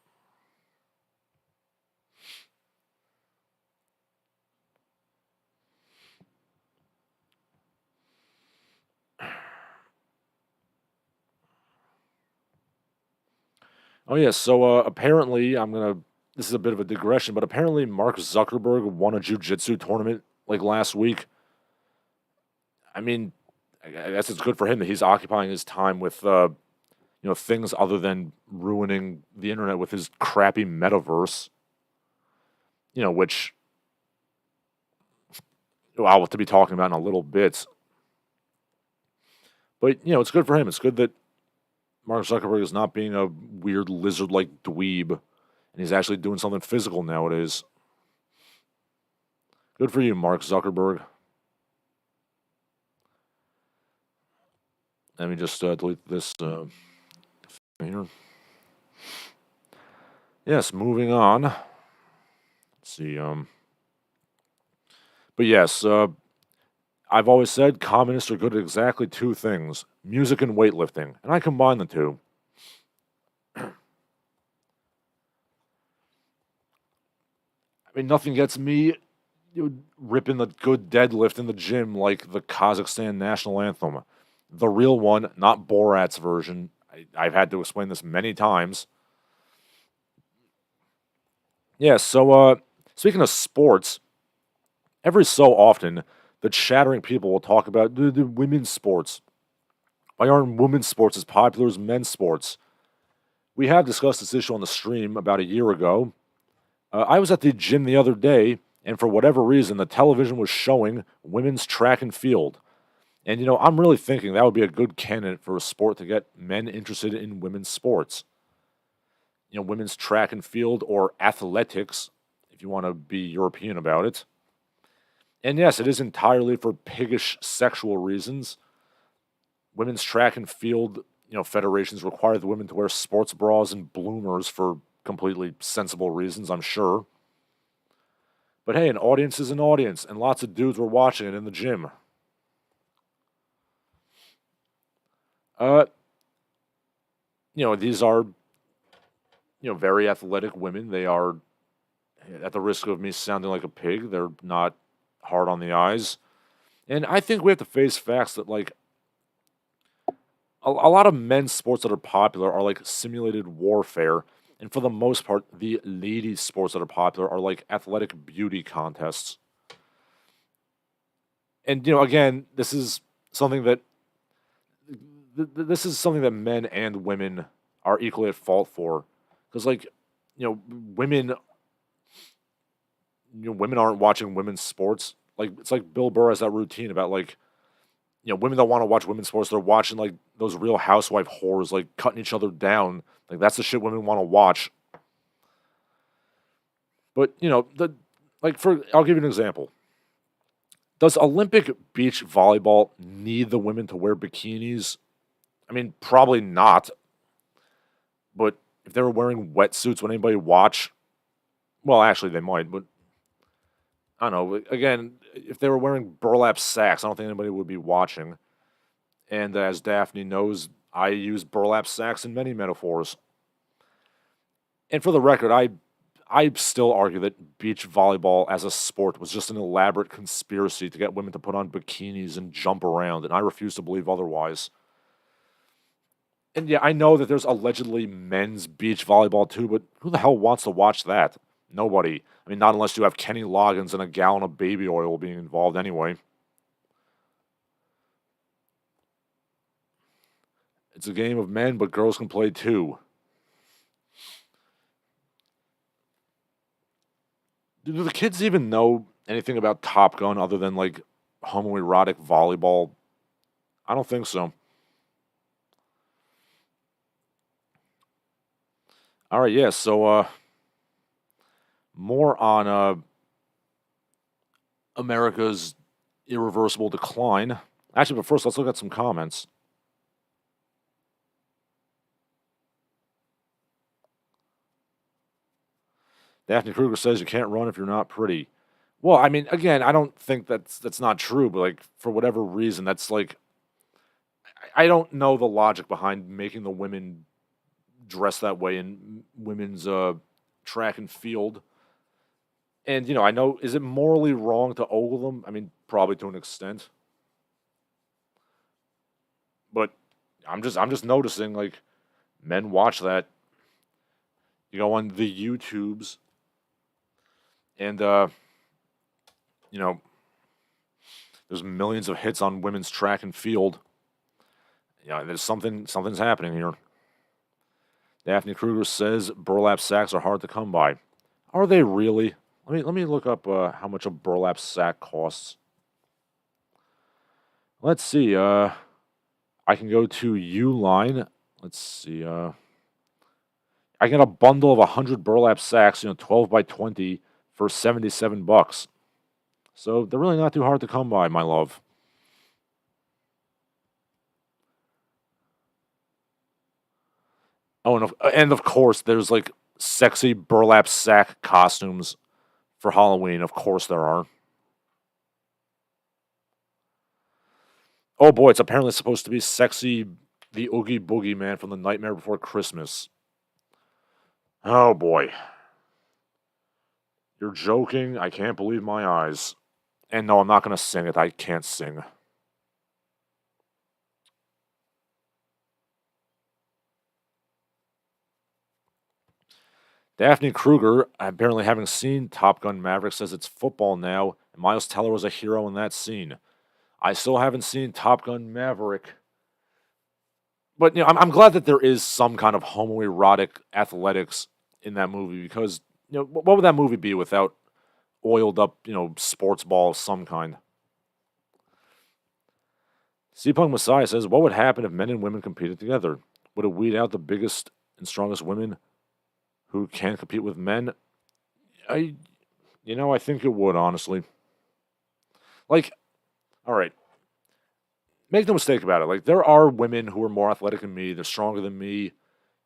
Oh yeah, so apparently this is a bit of a digression, but apparently Mark Zuckerberg won a jiu-jitsu tournament like last week. I mean, I guess it's good for him that he's occupying his time with things other than ruining the internet with his crappy metaverse. Which I'll have to be talking about in a little bit. But it's good for him. It's good that Mark Zuckerberg is not being a weird lizard-like dweeb, and he's actually doing something physical nowadays. Good for you, Mark Zuckerberg. Let me just delete this here. Yes, moving on. Let's see. But yes, I've always said communists are good at exactly two things: music and weightlifting, and I combine the two. I mean, nothing gets me ripping the good deadlift in the gym like the Kazakhstan national anthem. The real one, not Borat's version. I've had to explain this many times. Yeah, so speaking of sports, every so often, the chattering people will talk about the women's sports. Why aren't women's sports as popular as men's sports? We have discussed this issue on the stream about a year ago. I was at the gym the other day, and for whatever reason, the television was showing women's track and field. And, I'm really thinking that would be a good candidate for a sport to get men interested in women's sports. Women's track and field or athletics, if you want to be European about it. And yes, it is entirely for piggish sexual reasons. Women's track and field, federations require the women to wear sports bras and bloomers for completely sensible reasons, I'm sure. But hey, an audience is an audience, and lots of dudes were watching it in the gym. Uh, these are, very athletic women. They are, at the risk of me sounding like a pig, they're not hard on the eyes. And I think we have to face facts that, like, a lot of men's sports that are popular are like simulated warfare. And for the most part, the ladies' sports that are popular are like athletic beauty contests. And, again, this is something that men and women are equally at fault for. Because, like, women, women aren't watching women's sports. Like, it's like Bill Burr has that routine about, like, women that want to watch women's sports, they're watching, like, those Real Housewife whores, like, cutting each other down. Like, that's the shit women want to watch. But, I'll give you an example. Does Olympic beach volleyball need the women to wear bikinis? I mean, probably not. But if they were wearing wetsuits, would anybody watch? Well, actually, they might, but I don't know. Again, if they were wearing burlap sacks, I don't think anybody would be watching. And as Daphne knows, I use burlap sacks in many metaphors. And for the record, I still argue that beach volleyball as a sport was just an elaborate conspiracy to get women to put on bikinis and jump around, and I refuse to believe otherwise. And yeah, I know that there's allegedly men's beach volleyball too, but who the hell wants to watch that? Nobody. I mean, not unless you have Kenny Loggins and a gallon of baby oil being involved anyway. It's a game of men, but girls can play too. Do the kids even know anything about Top Gun other than, like, homoerotic volleyball? I don't think so. All right, yeah, so more on America's irreversible decline. Actually, but first, let's look at some comments. Daphne Kruger says you can't run if you're not pretty. Well, I mean, again, I don't think that's not true, but, like, for whatever reason, that's like I don't know the logic behind making the women dress that way in women's track and field. And I know, is it morally wrong to ogle them? I mean, probably to an extent. But I'm just noticing, like, men watch that. You go on the YouTubes and there's millions of hits on women's track and field. There's something's happening here. Daphne Kruger says burlap sacks are hard to come by. Are they really? Let me look up how much a burlap sack costs. Let's see. I can go to Uline. Let's see. I get a bundle of 100 burlap sacks, 12 by 20 for $77. So they're really not too hard to come by, my love. Oh, and of course, there's, like, sexy burlap sack costumes for Halloween. Of course there are. Oh boy, it's apparently supposed to be sexy, the Oogie Boogie Man from The Nightmare Before Christmas. Oh boy. You're joking? I can't believe my eyes. And no, I'm not going to sing it. I can't sing. Daphne Kruger, apparently having seen Top Gun Maverick, says it's football now, and Miles Teller was a hero in that scene. I still haven't seen Top Gun Maverick. But, I'm glad that there is some kind of homoerotic athletics in that movie, because, what would that movie be without oiled up, sports ball of some kind? C-Punk Messiah says, what would happen if men and women competed together? Would it weed out the biggest and strongest women who can compete with men? I think it would, honestly. Like, all right. make no mistake about it. Like, there are women who are more athletic than me. They're stronger than me.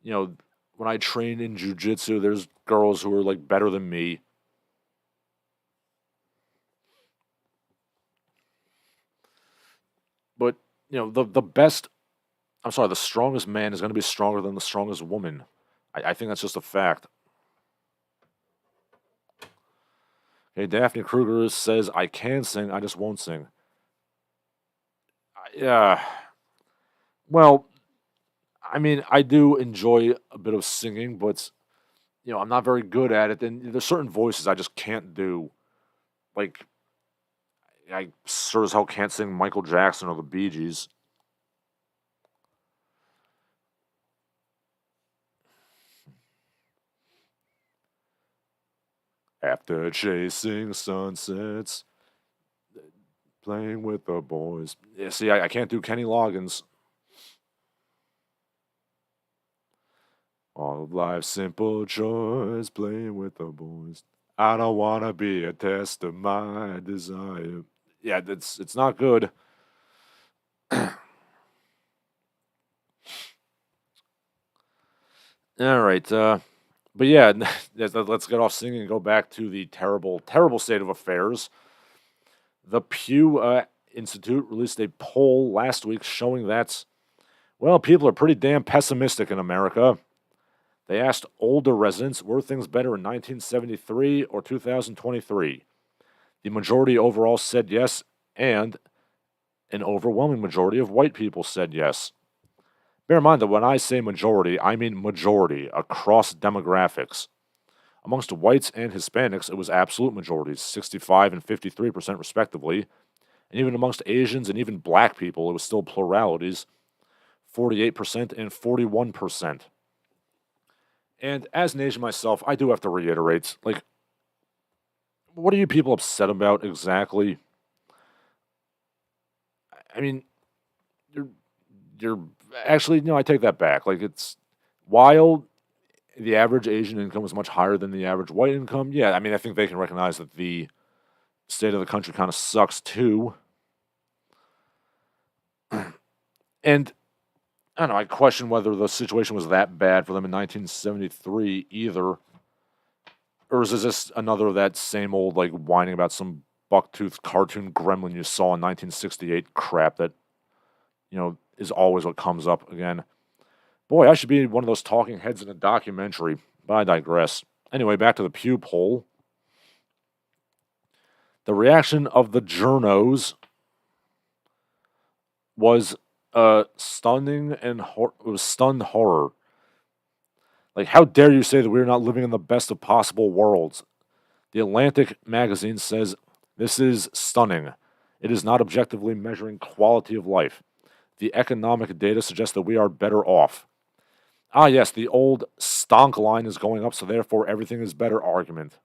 You know, when I train in jujitsu, there's girls who are like better than me. But the best. I'm sorry, the strongest man is going to be stronger than the strongest woman. I think that's just a fact. Okay, Daphne Kruger says, I can sing, I just won't sing. Yeah. Well, I mean, I do enjoy a bit of singing, but I'm not very good at it. And there's certain voices I just can't do. Like, I sure as hell can't sing Michael Jackson or the Bee Gees. After chasing sunsets, playing with the boys. Yeah, see, I can't do Kenny Loggins. All of life's simple joys, playing with the boys. I don't want to be a test of my desire. Yeah, it's not good. All right, but yeah, let's get off singing and go back to the terrible, terrible state of affairs. The Pew Institute released a poll last week showing that, well, people are pretty damn pessimistic in America. They asked older residents, were things better in 1973 or 2023? The majority overall said yes, and an overwhelming majority of white people said yes. Bear in mind that when I say majority, I mean majority across demographics. Amongst whites and Hispanics, it was absolute majorities, 65 and 53% respectively. And even amongst Asians and even black people, it was still pluralities, 48% and 41%. And as an Asian myself, I do have to reiterate, like, what are you people upset about exactly? I mean, you're actually, no, I take that back. Like, it's while the average Asian income is much higher than the average white income, yeah, I mean, I think they can recognize that the state of the country kind of sucks too. And I don't know, I question whether the situation was that bad for them in 1973 either. Or is this another of that same old, like, whining about some bucktooth cartoon gremlin you saw in 1968 crap that, is always what comes up again? Boy, I should be one of those talking heads in a documentary, but I digress. Anyway, back to the Pew poll. The reaction of the Journos was stunning and it was stunned horror. Like, how dare you say that we're not living in the best of possible worlds? The Atlantic magazine says this is stunning. It is not objectively measuring quality of life. The economic data suggests that we are better off. Ah, yes, the old stonk line is going up, so therefore everything is better argument.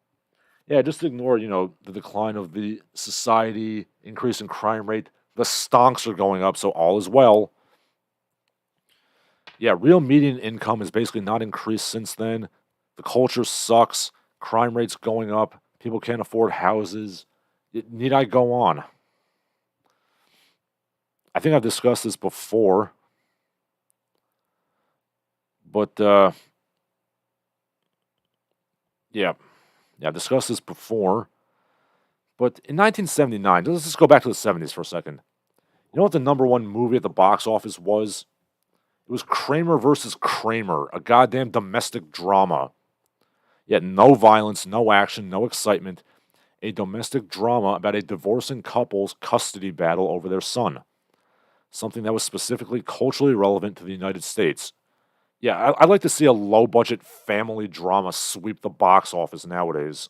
Yeah, just ignore, the decline of the society, increase in crime rate. The stonks are going up, so all is well. Yeah, real median income has basically not increased since then. The culture sucks. Crime rate's going up. People can't afford houses. Need I go on? I think I've discussed this before. But, yeah, I've discussed this before. But in 1979, let's just go back to the 70s for a second. You know what the number one movie at the box office was? It was Kramer versus Kramer, a goddamn domestic drama. Yet no violence, no action, no excitement. A domestic drama about a divorcing couple's custody battle over their son. Something that was specifically culturally relevant to the United States. Yeah, I'd like to see a low-budget family drama sweep the box office nowadays.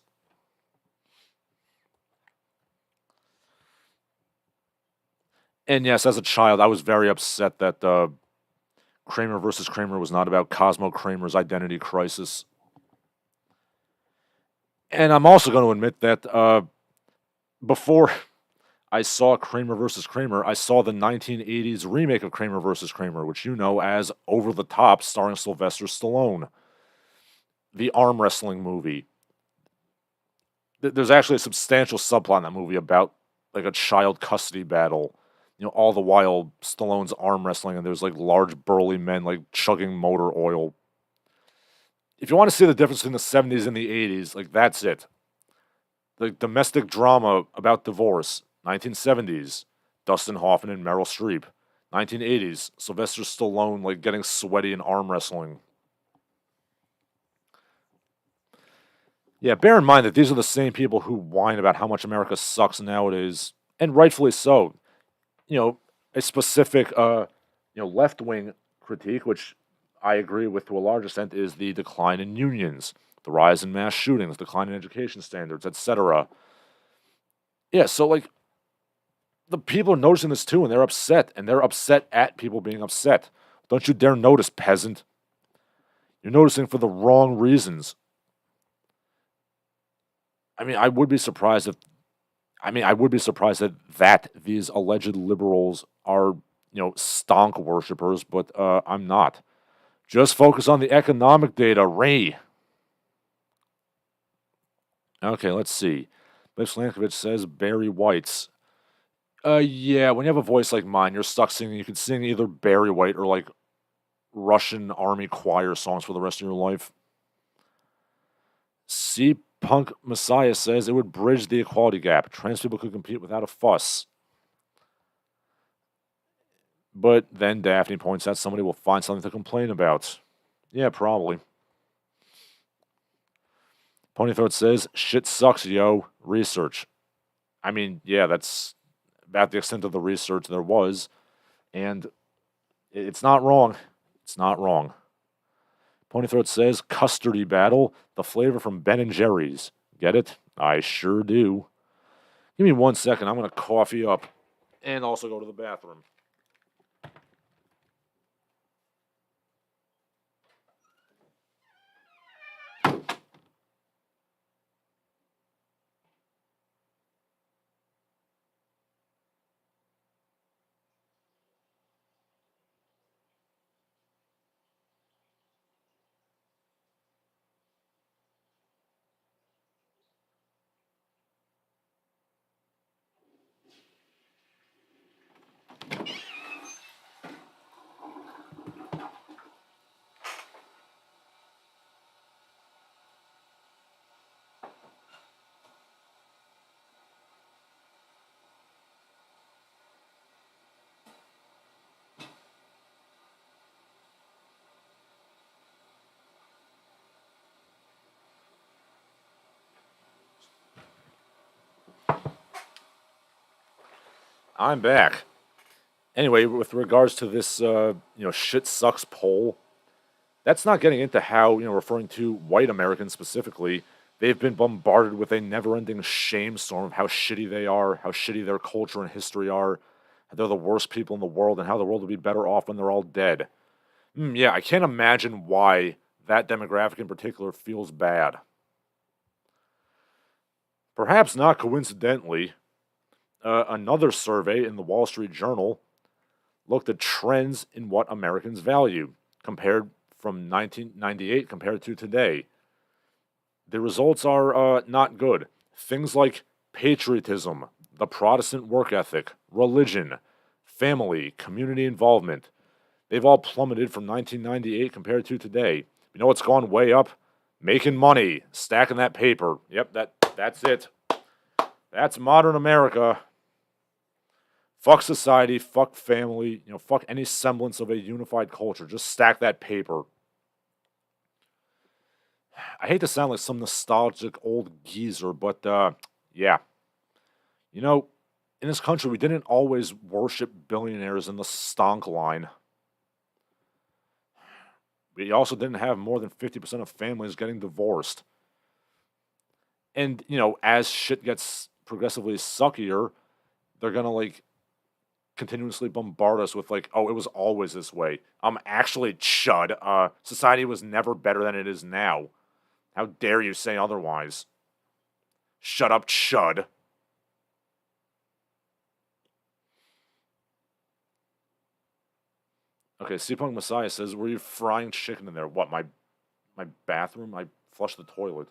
And yes, as a child, I was very upset that Kramer versus Kramer was not about Cosmo Kramer's identity crisis. And I'm also going to admit that before I saw Kramer versus Kramer, I saw the 1980s remake of Kramer versus Kramer, which you know as Over the Top, starring Sylvester Stallone. The arm wrestling movie. There's actually a substantial subplot in that movie about like a child custody battle. all the while Stallone's arm wrestling and there's like large burly men like chugging motor oil. If you want to see the difference between the 70s and the 80s, like that's it. The domestic drama about divorce, 1970s, Dustin Hoffman and Meryl Streep. 1980s, Sylvester Stallone like getting sweaty in arm wrestling. Yeah, bear in mind that these are the same people who whine about how much America sucks nowadays, and rightfully so. A specific, left-wing critique, which I agree with to a large extent, is the decline in unions, the rise in mass shootings, decline in education standards, etc. Yeah, so like the people are noticing this too, and they're upset at people being upset. Don't you dare notice, peasant. You're noticing for the wrong reasons. I would be surprised that these alleged liberals are, stonk worshippers, but I'm not. Just focus on the economic data, Ray. Okay, let's see. Biff Slankovich says Barry White's. Yeah, when you have a voice like mine, you're stuck singing. You can sing either Barry White or like Russian army choir songs for the rest of your life. C Punk Messiah says it would bridge the equality gap. Trans people could compete without a fuss. But then Daphne points out somebody will find something to complain about. Yeah, probably. Ponythroat says, shit sucks, yo. Research. Yeah, that's about the extent of the research there was. And it's not wrong. It's not wrong. Ponythroat says, custardy battle, the flavor from Ben & Jerry's. Get it? I sure do. Give me 1 second. I'm going to coffee up and also go to the bathroom. I'm back. Anyway, with regards to this, shit sucks poll, that's not getting into how, referring to white Americans specifically, they've been bombarded with a never-ending shame storm of how shitty they are, how shitty their culture and history are, how they're the worst people in the world, and how the world will be better off when they're all dead. Yeah, I can't imagine why that demographic in particular feels bad. Perhaps not coincidentally, another survey in the Wall Street Journal looked at trends in what Americans value compared from 1998 compared to today. The results are not good. Things like patriotism, the Protestant work ethic, religion, family, community involvement, they've all plummeted from 1998 compared to today. You know what's gone way up? Making money, stacking that paper. Yep, that's it. That's modern America. Fuck society, fuck family, fuck any semblance of a unified culture. Just stack that paper. I hate to sound like some nostalgic old geezer, but yeah. In this country, we didn't always worship billionaires in the stonk line. We also didn't have more than 50% of families getting divorced. And, as shit gets progressively suckier, they're going to, continuously bombard us with, oh, it was always this way. Actually, chud, society was never better than it is now. How dare you say otherwise? Shut up, chud. Okay, C-Punk Messiah says, were you frying chicken in there? What, my bathroom? I flushed the toilet.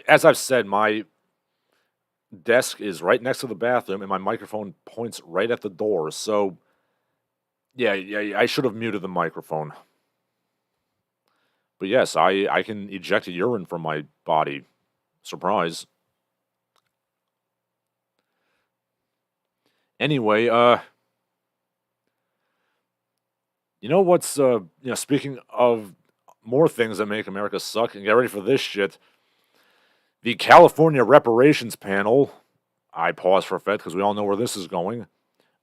As I've said, my desk is right next to the bathroom, and my microphone points right at the door. So, yeah, I should have muted the microphone. But yes, I can eject urine from my body. Surprise. Anyway, you know what's speaking of more things that make America suck, and get ready for this shit. The California Reparations Panel, I pause for effect because we all know where this is going,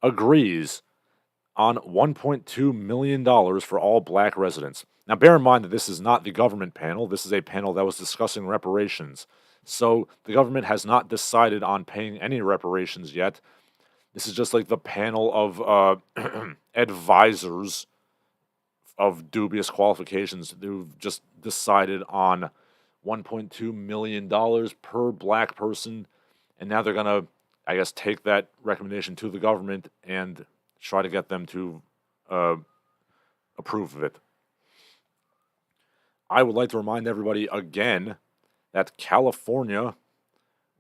agrees on $1.2 million for all black residents. Now, bear in mind that this is not the government panel. This is a panel that was discussing reparations. So the government has not decided on paying any reparations yet. This is just like the panel of advisors of dubious qualifications who've just decided on $1.2 million per black person. And now they're going to, I guess, take that recommendation to the government and try to get them to approve of it. I would like to remind everybody again that California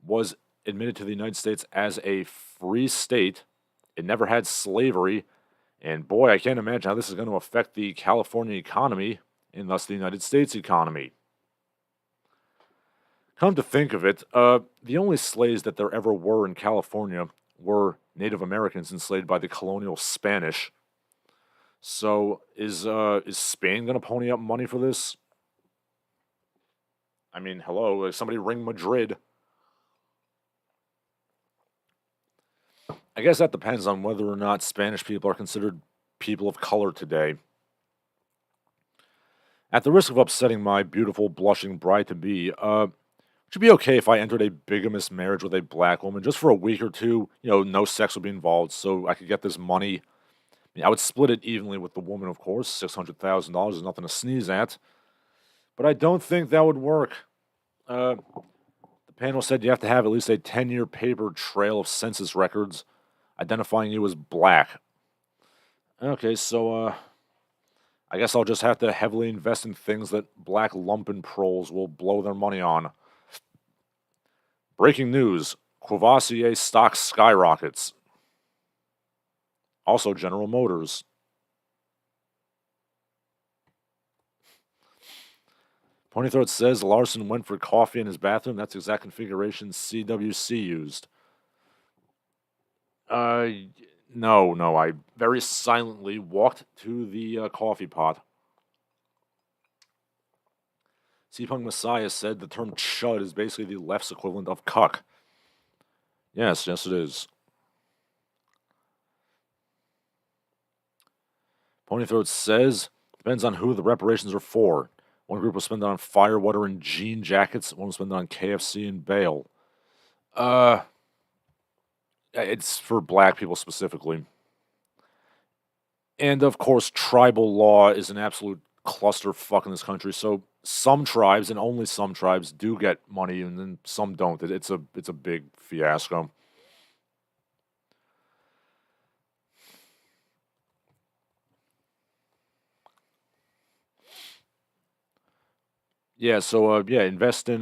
was admitted to the United States as a free state. It never had slavery. And boy, I can't imagine how this is going to affect the California economy and thus the United States economy. Come to think of it, the only slaves that there ever were in California were Native Americans enslaved by the colonial Spanish. So is Spain going to pony up money for this? I mean, hello, somebody ring Madrid. I guess that depends on whether or not Spanish people are considered people of color today. At the risk of upsetting my beautiful, blushing bride-to-be, would you be okay if I entered a bigamous marriage with a black woman just for a week or two? No sex would be involved, so I could get this money. I would split it evenly with the woman, of course. $600,000 is nothing to sneeze at. But I don't think that would work. The panel said you have to have at least a 10-year paper trail of census records identifying you as black. Okay, so I guess I'll just have to heavily invest in things that black lumpen proles will blow their money on. Breaking news, Courvoisier stock skyrockets. Also General Motors. Ponythroat says Larsen went for coffee in his bathroom. That's the exact configuration CWC used. No, I very silently walked to the coffee pot. C-Punk Messiah said the term chud is basically the left's equivalent of cuck. Yes, it is. Ponythroat says, depends on who the reparations are for. One group will spend it on firewater and jean jackets. One will spend it on KFC and bail. It's for black people specifically. And, of course, tribal law is an absolute clusterfuck in this country. So some tribes, and only some tribes, do get money, and then some don't. It's a big fiasco. Yeah, so invest in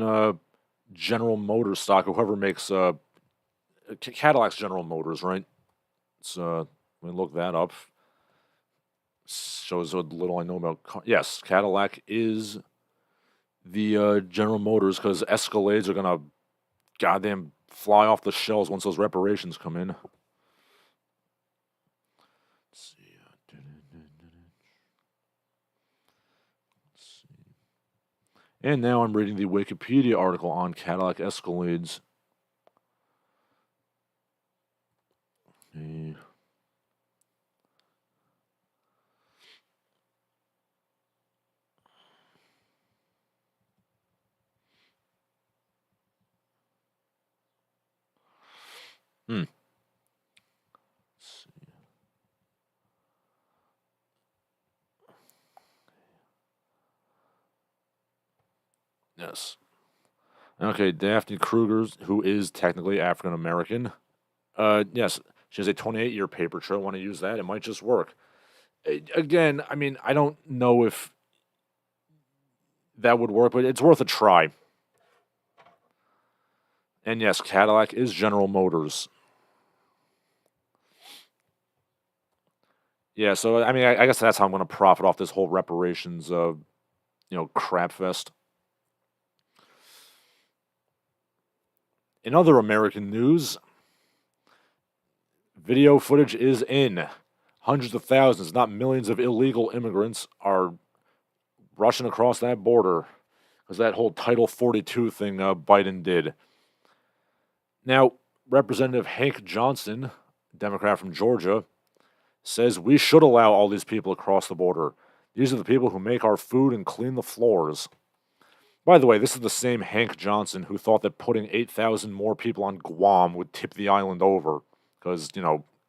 General Motors stock. Whoever makes Cadillac's General Motors, right? It's let me look that up. Shows what little I know about. Yes, Cadillac is the General Motors because Escalades are gonna goddamn fly off the shelves once those reparations come in. Let's see. And now I'm reading the Wikipedia article on Cadillac Escalades. Okay. Let's see. Yes. Okay, Daphne Kruger, who is technically African American. Yes, she has a 28-year paper trail. Want to use that? It might just work. Again, I mean, I don't know if that would work, but it's worth a try. And yes, Cadillac is General Motors. Yeah, so I mean, I guess that's how I'm going to profit off this whole reparations, crap fest. In other American news, video footage is in. Hundreds of thousands, not millions of illegal immigrants are rushing across that border because that whole Title 42 thing Biden did. Now, Representative Hank Johnson, Democrat from Georgia, says we should allow all these people across the border. These are the people who make our food and clean the floors. By the way, this is the same Hank Johnson who thought that putting 8,000 more people on Guam would tip the island over because,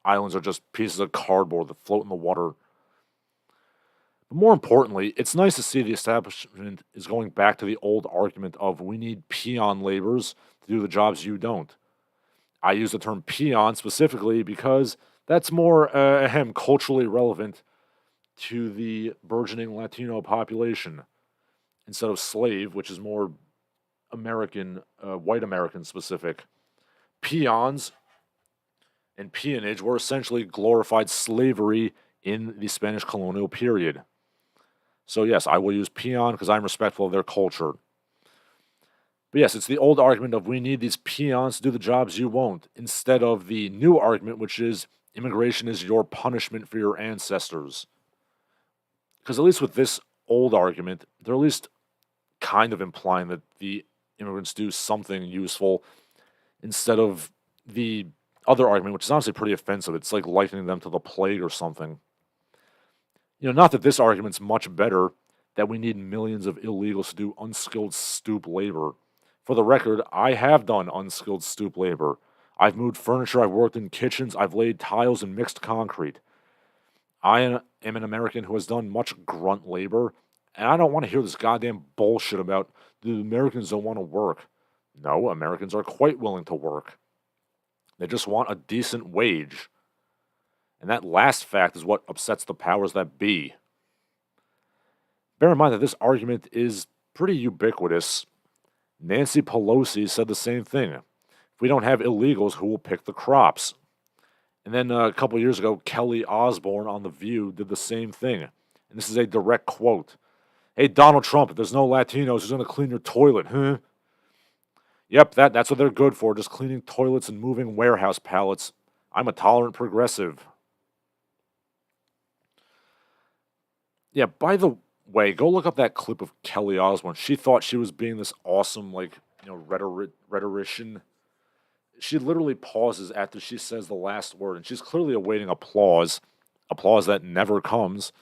islands are just pieces of cardboard that float in the water. But more importantly, it's nice to see the establishment is going back to the old argument of we need peon laborers to do the jobs you don't. I use the term peon specifically because that's more culturally relevant to the burgeoning Latino population instead of slave, which is more American, white American specific. Peons and peonage were essentially glorified slavery in the Spanish colonial period. So yes, I will use peon because I'm respectful of their culture. But yes, it's the old argument of we need these peons to do the jobs you won't, instead of the new argument, which is immigration is your punishment for your ancestors. Because at least with this old argument, they're at least kind of implying that the immigrants do something useful instead of the other argument, which is honestly pretty offensive. It's like likening them to the plague or something. Not that this argument's much better, that we need millions of illegals to do unskilled stoop labor. For the record, I have done unskilled stoop labor. I've moved furniture, I've worked in kitchens, I've laid tiles and mixed concrete. I am an American who has done much grunt labor, and I don't want to hear this goddamn bullshit about the Americans don't want to work. No, Americans are quite willing to work. They just want a decent wage. And that last fact is what upsets the powers that be. Bear in mind that this argument is pretty ubiquitous. Nancy Pelosi said the same thing. If we don't have illegals, who will pick the crops? And then a couple years ago, Kelly Osbourne on The View did the same thing. And this is a direct quote. Hey, Donald Trump, if there's no Latinos, who's going to clean your toilet, huh? Yep, that's what they're good for, just cleaning toilets and moving warehouse pallets. I'm a tolerant progressive. Yeah, by the way, go look up that clip of Kelly Osbourne. She thought she was being this awesome, rhetorician. She literally pauses after she says the last word, and she's clearly awaiting applause that never comes.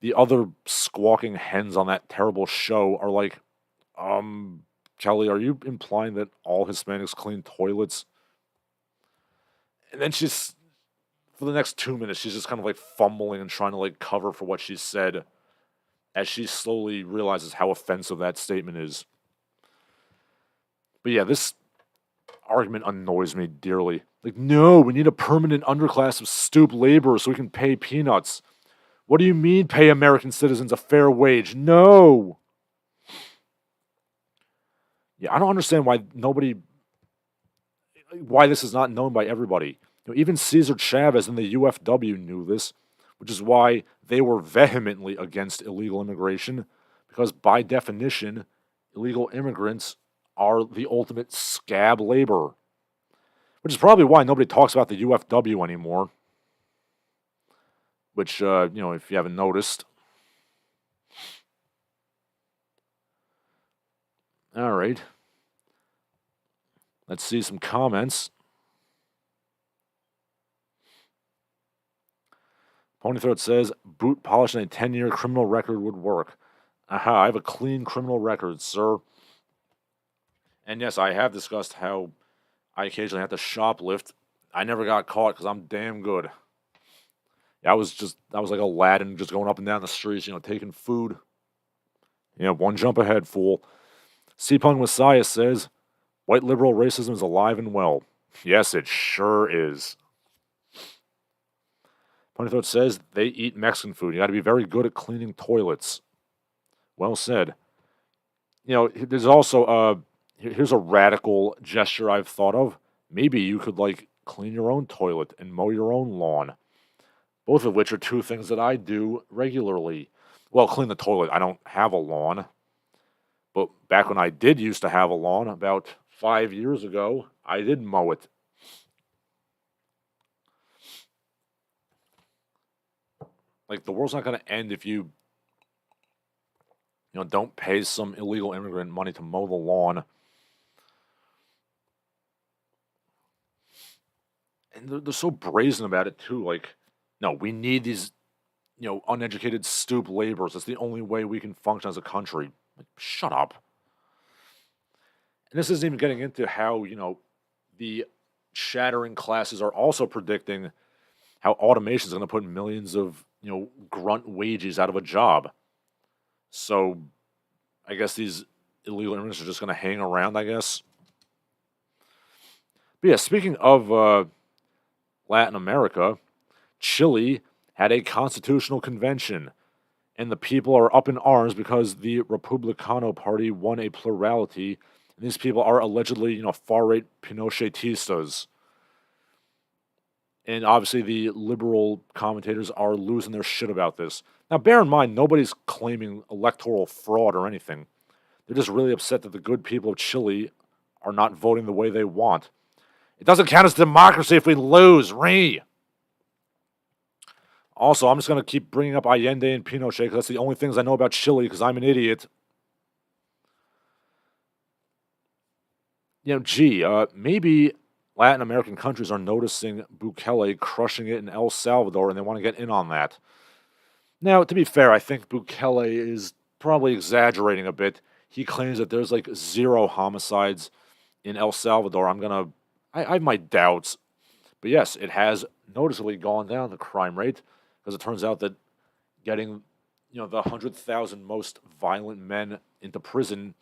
The other squawking hens on that terrible show are like, Kelly, are you implying that all Hispanics clean toilets? And then for the next 2 minutes, she's just kind of like fumbling and trying to cover for what she said as she slowly realizes how offensive that statement is. But yeah, this argument annoys me dearly. No, we need a permanent underclass of stoop laborers so we can pay peanuts. What do you mean pay American citizens a fair wage? No! Yeah, I don't understand why this is not known by everybody. Even Cesar Chavez and the UFW knew this, which is why they were vehemently against illegal immigration, because by definition, illegal immigrants are the ultimate scab labor, which is probably why nobody talks about the UFW anymore, which, if you haven't noticed. All right. Let's see some comments. Ponythroat says, boot polish and a 10-year criminal record would work. Aha, I have a clean criminal record, sir. And yes, I have discussed how I occasionally have to shoplift. I never got caught because I'm damn good. Yeah, I was like Aladdin, just going up and down the streets, taking food. Yeah, one jump ahead, fool. C-Punk Messiah says, white liberal racism is alive and well. Yes, it sure is. Ponythroat says, they eat Mexican food. You got to be very good at cleaning toilets. Well said. There's also Here's a radical gesture I've thought of. Maybe you could like clean your own toilet and mow your own lawn. Both of which are two things that I do regularly. Well, clean the toilet. I don't have a lawn. But back when I did used to have a lawn, about 5 years ago, I did mow it. Like, the world's not going to end if you don't pay some illegal immigrant money to mow the lawn. And they're so brazen about it, too. Like, no, we need these, uneducated stoop laborers. That's the only way we can function as a country. Like, shut up. And this isn't even getting into how, the shattering classes are also predicting how automation is going to put millions of, grunt wages out of a job. So I guess these illegal immigrants are just going to hang around, I guess. But yeah, speaking of Latin America, Chile had a constitutional convention, and the people are up in arms because the Republicano Party won a plurality, and these people are allegedly, far-right Pinochetistas. And obviously, the liberal commentators are losing their shit about this. Now, bear in mind, nobody's claiming electoral fraud or anything. They're just really upset that the good people of Chile are not voting the way they want. It doesn't count as democracy if we lose, Also, I'm just going to keep bringing up Allende and Pinochet because that's the only things I know about Chile because I'm an idiot. Maybe Latin American countries are noticing Bukele crushing it in El Salvador, and they want to get in on that. Now, to be fair, I think Bukele is probably exaggerating a bit. He claims that there's like 0 homicides in El Salvador. I have my doubts. But yes, it has noticeably gone down, the crime rate, because it turns out that getting, the 100,000 most violent men into prison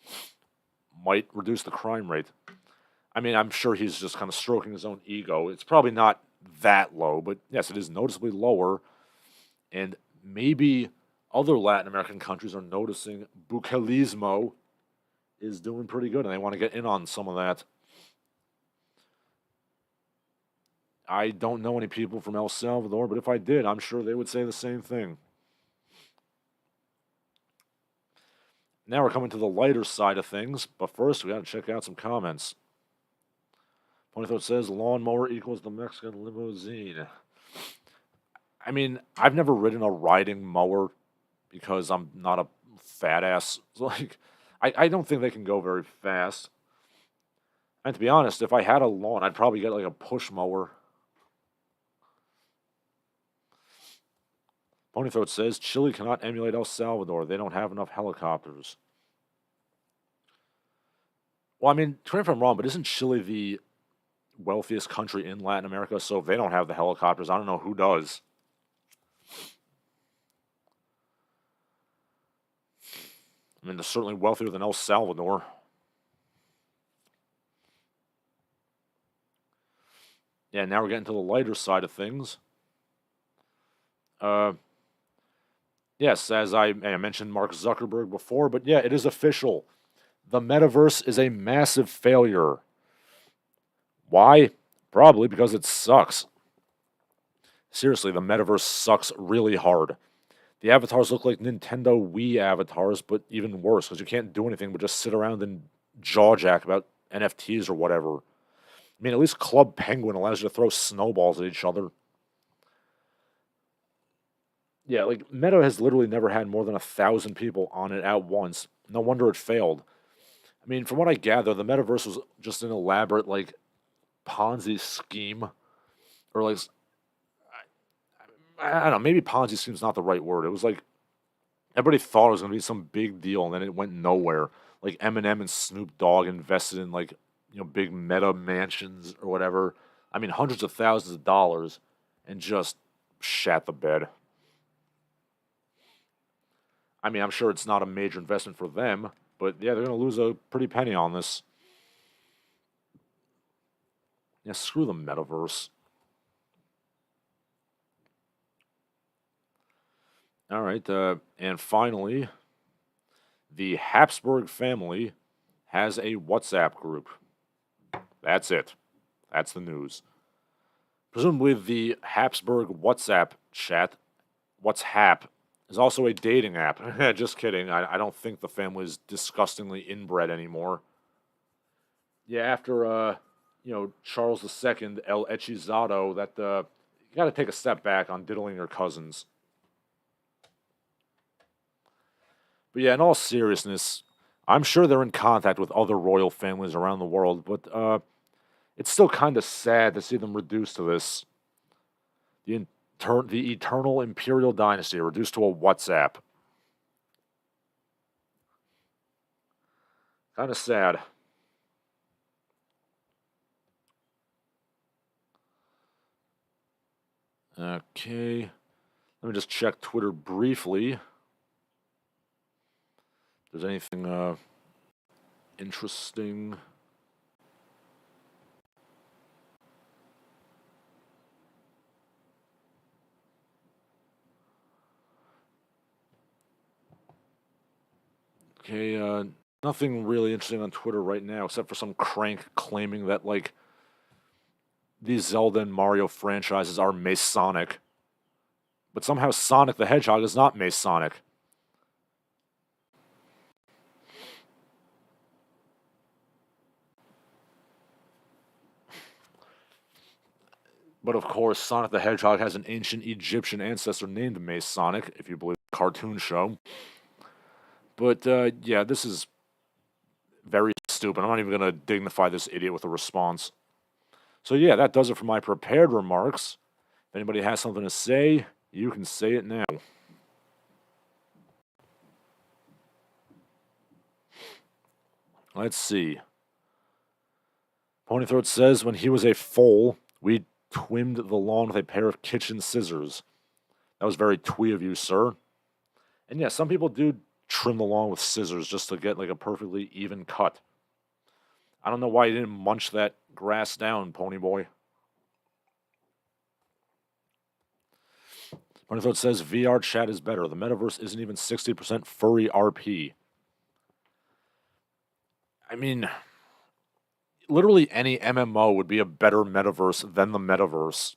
might reduce the crime rate. I mean, I'm sure he's just kind of stroking his own ego. It's probably not that low, but yes, it is noticeably lower. And maybe other Latin American countries are noticing Bukelismo is doing pretty good, and they want to get in on some of that. I don't know any people from El Salvador, but if I did, I'm sure they would say the same thing. Now we're coming to the lighter side of things, but first we got to check out some comments. Funny Thought says, lawnmower equals the Mexican limousine. I mean, I've never ridden a riding mower because I'm not a fat ass. Like, I don't think they can go very fast. And to be honest, if I had a lawn, I'd probably get like a push mower. Ponythroat says, Chile cannot emulate El Salvador. They don't have enough helicopters. Well, I mean, correct me if I'm wrong, but isn't Chile the wealthiest country in Latin America? So if they don't have the helicopters, I don't know who does. I mean, they're certainly wealthier than El Salvador. Yeah, now we're getting to the lighter side of things. Yes, as I mentioned Mark Zuckerberg before, but yeah, it is official. The Metaverse is a massive failure. Why? Probably because it sucks. Seriously, the Metaverse sucks really hard. The avatars look like Nintendo Wii avatars, but even worse, because you can't do anything but just sit around and jaw-jack about NFTs or whatever. I mean, at least Club Penguin allows you to throw snowballs at each other. Yeah, like, Meta has literally never had more than 1,000 people on it at once. No wonder it failed. I mean, from what I gather, the Metaverse was just an elaborate, like, Ponzi scheme. Or, like, I don't know, maybe Ponzi scheme's not the right word. It was like, everybody thought it was going to be some big deal, and then it went nowhere. Like, Eminem and Snoop Dogg invested in, like, big Meta mansions or whatever. I mean, hundreds of thousands of dollars, and just shat the bed. I mean, I'm sure it's not a major investment for them, but yeah, they're going to lose a pretty penny on this. Yeah, screw the Metaverse. All right, and finally, the Habsburg family has a WhatsApp group. That's it. That's the news. Presumably, the Habsburg WhatsApp chat, WhatsApp, is also a dating app. Just kidding. I don't think the family is disgustingly inbred anymore. Yeah, after Charles II, El Hechizado, that you got to take a step back on diddling your cousins. But yeah, in all seriousness, I'm sure they're in contact with other royal families around the world, but it's still kind of sad to see them reduced to this. The eternal imperial dynasty reduced to a WhatsApp. Kind of sad. Okay. Let me just check Twitter briefly. If there's anything interesting. Okay, nothing really interesting on Twitter right now, except for some crank claiming that, like, these Zelda and Mario franchises are Masonic. But somehow Sonic the Hedgehog is not Masonic. But of course, Sonic the Hedgehog has an ancient Egyptian ancestor named Masonic, if you believe the cartoon show. But yeah, this is very stupid. I'm not even going to dignify this idiot with a response. So yeah, that does it for my prepared remarks. If anybody has something to say, you can say it now. Let's see. Ponythroat says, when he was a foal, we trimmed the lawn with a pair of kitchen scissors. That was very twee of you, sir. And yeah, some people do trim the lawn with scissors just to get like a perfectly even cut. I don't know why you didn't munch that grass down, Pony Boy. Ponythroat says VR chat is better. The Metaverse isn't even 60% furry RP. I mean, literally any MMO would be a better Metaverse than the Metaverse.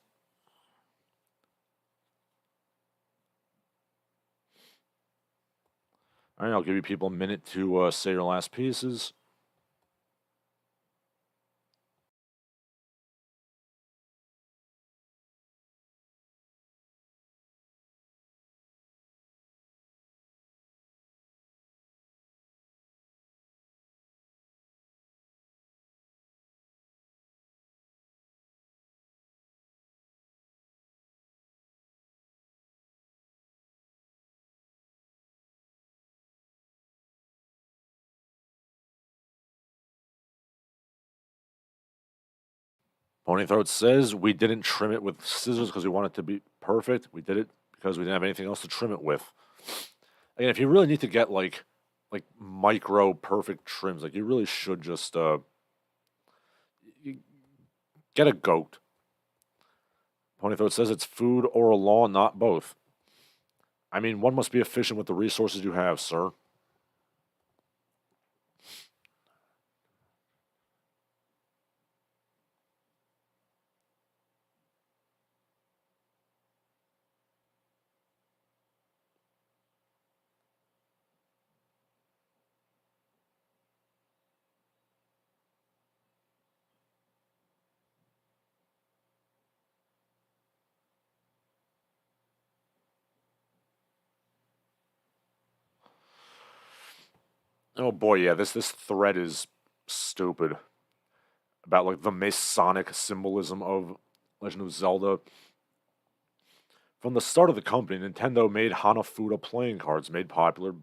All right, I'll give you people a minute to say your last pieces. Ponythroat says we didn't trim it with scissors because we want it to be perfect. We did it because we didn't have anything else to trim it with. Again, if you really need to get like micro perfect trims, like you really should just get a goat. Ponythroat says it's food or a law, not both. I mean, one must be efficient with the resources you have, sir. Oh boy, yeah, this thread is stupid. About like the Masonic symbolism of Legend of Zelda. From the start of the company, Nintendo made Hanafuda playing cards made popular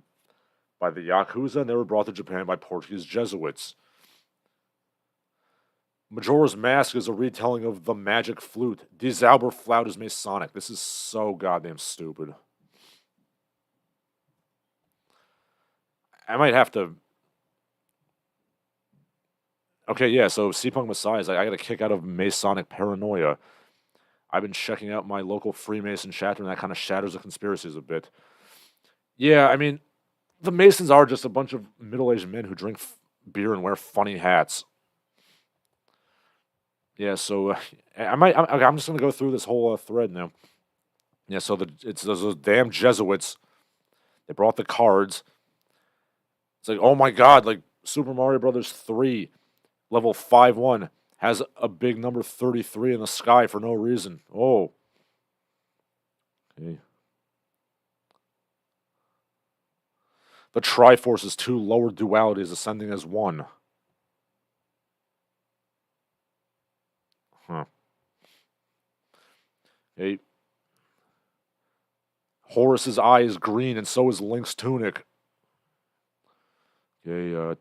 by the Yakuza, and they were brought to Japan by Portuguese Jesuits. Majora's Mask is a retelling of The Magic Flute. Die Zauberflaute is Masonic. This is so goddamn stupid. I might have to. Okay, yeah, so C-Punk Messiah is like, I got a kick out of Masonic paranoia. I've been checking out my local Freemason chapter, and that kind of shatters the conspiracies a bit. Yeah, I mean, the Masons are just a bunch of middle-aged men who drink beer and wear funny hats. Yeah, so I'm just gonna go through this whole thread now. Yeah, so it's those damn Jesuits. They brought the cards. It's like, oh my god, like Super Mario Brothers 3, level 5-1 has a big number 33 in the sky for no reason. Oh. Okay. The Triforce's two lower dualities ascending as one. Huh. Okay. Horus's eye is green, and so is Link's tunic. Okay,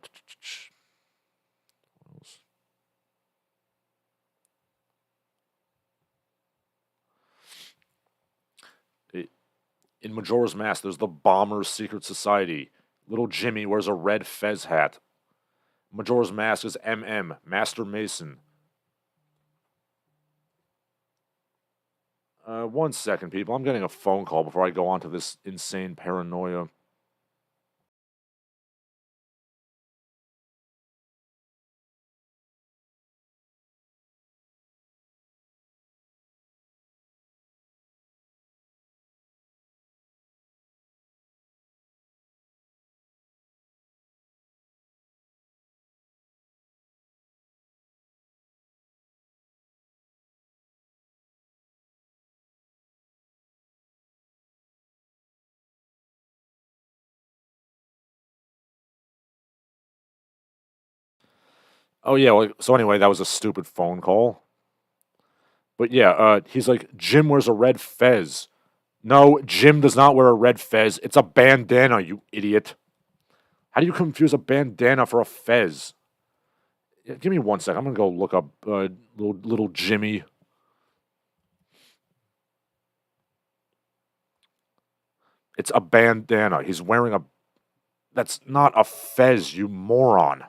in Majora's Mask, there's the Bomber's Secret Society. Little Jimmy wears a red fez hat. Majora's Mask is MM, Master Mason. 1 second, people. I'm getting a phone call before I go on to this insane paranoia. Oh, yeah, well, so anyway, that was a stupid phone call. But yeah, he's like, Jim wears a red fez. No, Jim does not wear a red fez. It's a bandana, you idiot. How do you confuse a bandana for a fez? Yeah, give me 1 second. I'm gonna go look up little Jimmy. It's a bandana. He's wearing a. That's not a fez, you moron.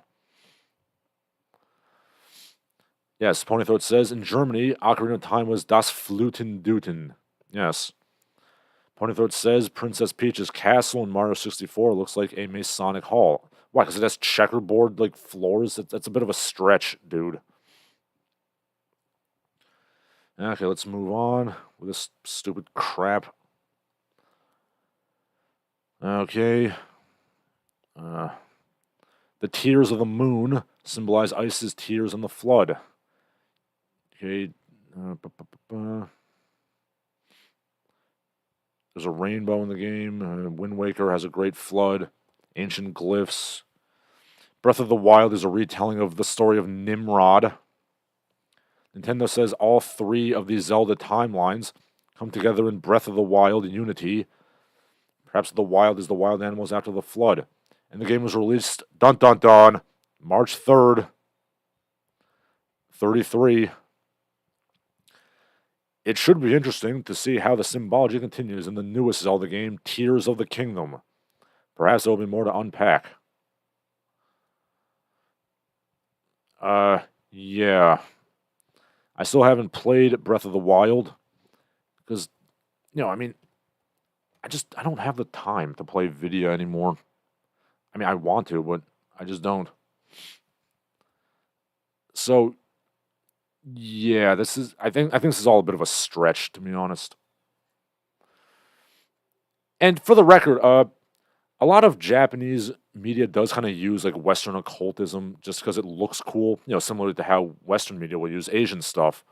Yes, Ponythroat says in Germany, Ocarina of Time was Das Flutenduten. Yes. Ponythroat says Princess Peach's castle in Mario 64 looks like a Masonic hall. Why? Because it has checkerboard like floors. That's a bit of a stretch, dude. Okay, let's move on with this stupid crap. Okay. The tears of the moon symbolize Ice's tears in the flood. Okay. There's a rainbow in the game. Wind Waker has a great flood. Ancient glyphs. Breath of the Wild is a retelling of the story of Nimrod. Nintendo says all three of these Zelda timelines come together in Breath of the Wild Unity. Perhaps the wild is the wild animals after the flood. And the game was released, dun dun dun, March 3rd, 33. It should be interesting to see how the symbology continues in the newest Zelda game, Tears of the Kingdom. Perhaps there will be more to unpack. Yeah. I still haven't played Breath of the Wild because, I mean, I don't have the time to play video anymore. I mean, I want to, but I just don't. So, yeah, I think this is all a bit of a stretch, to be honest. And for the record, a lot of Japanese media does kind of use like Western occultism just because it looks cool, similar to how Western media will use Asian stuff.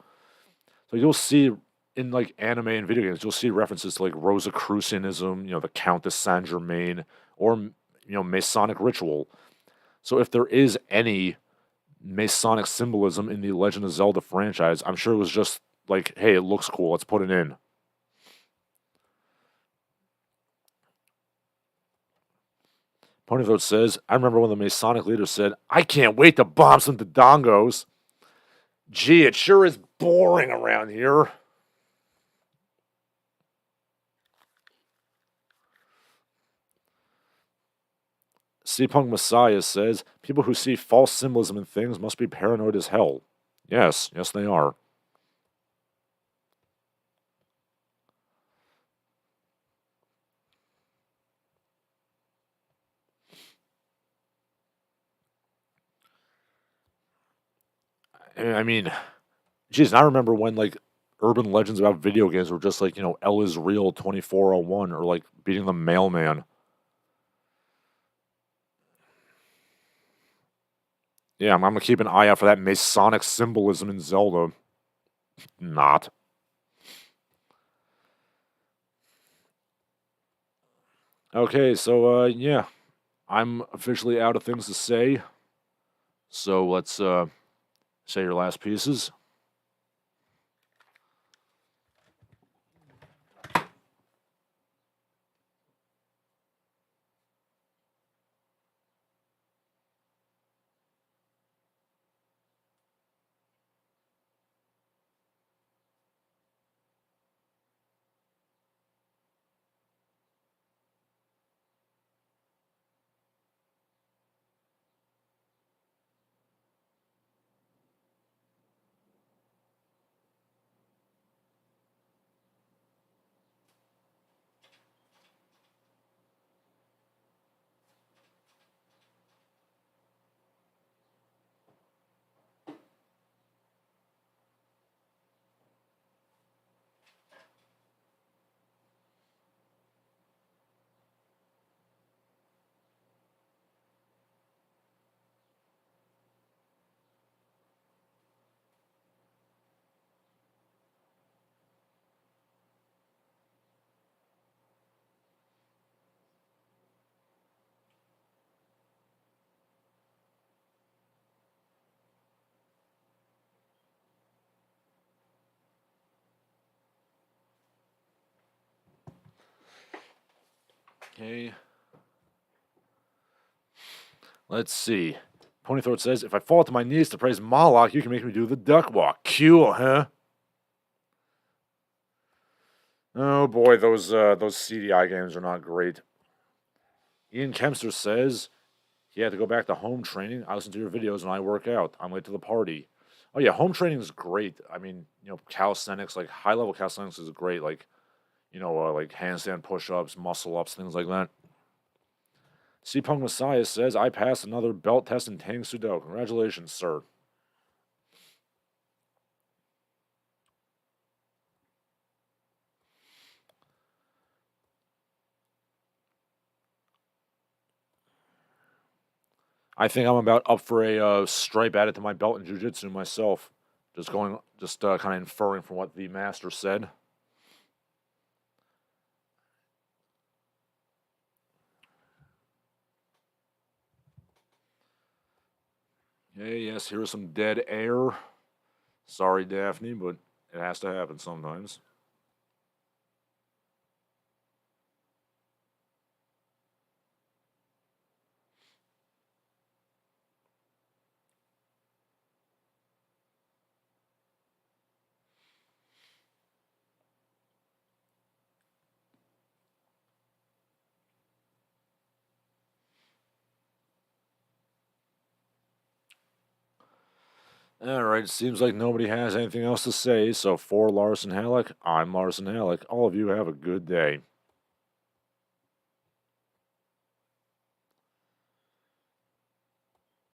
So you'll see in like anime and video games, you'll see references to like Rosicrucianism, the Countess Saint Germain, or Masonic ritual. So if there is any Masonic symbolism in the Legend of Zelda franchise, I'm sure it was just like, hey, it looks cool, let's put it in. Ponythroat says, I remember when the Masonic leader said, I can't wait to bomb some Dodongos. Gee, it sure is boring around here. C-Punk Messiah says, people who see false symbolism in things must be paranoid as hell. Yes, they are. I mean, geez, and I remember when like urban legends about video games were just like, L is real 2401 or like beating the mailman. Yeah, I'm gonna keep an eye out for that Masonic symbolism in Zelda. Not. Okay, so yeah, I'm officially out of things to say. So let's say your last pieces. Okay. Let's see. Ponythroat says, if I fall to my knees to praise Moloch, you can make me do the duck walk. Cool, huh? Oh boy, those CDI games are not great. Ian Kempster says he had to go back to home training. I listen to your videos when I work out. I'm late to the party. Oh yeah, home training is great. I mean, calisthenics, like high level calisthenics is great. Like, like handstand push ups, muscle ups, things like that. C Punk Messiah says I passed another belt test in Tang Sudo. Congratulations, sir. I think I'm about up for a stripe added to my belt in jiu-jitsu myself. Just kind of inferring from what the master said. Hey, yes, here's some dead air. Sorry, Daphne, but it has to happen sometimes. All right, seems like nobody has anything else to say. So for Larsen Halleck, I'm Larsen Halleck. All of you have a good day.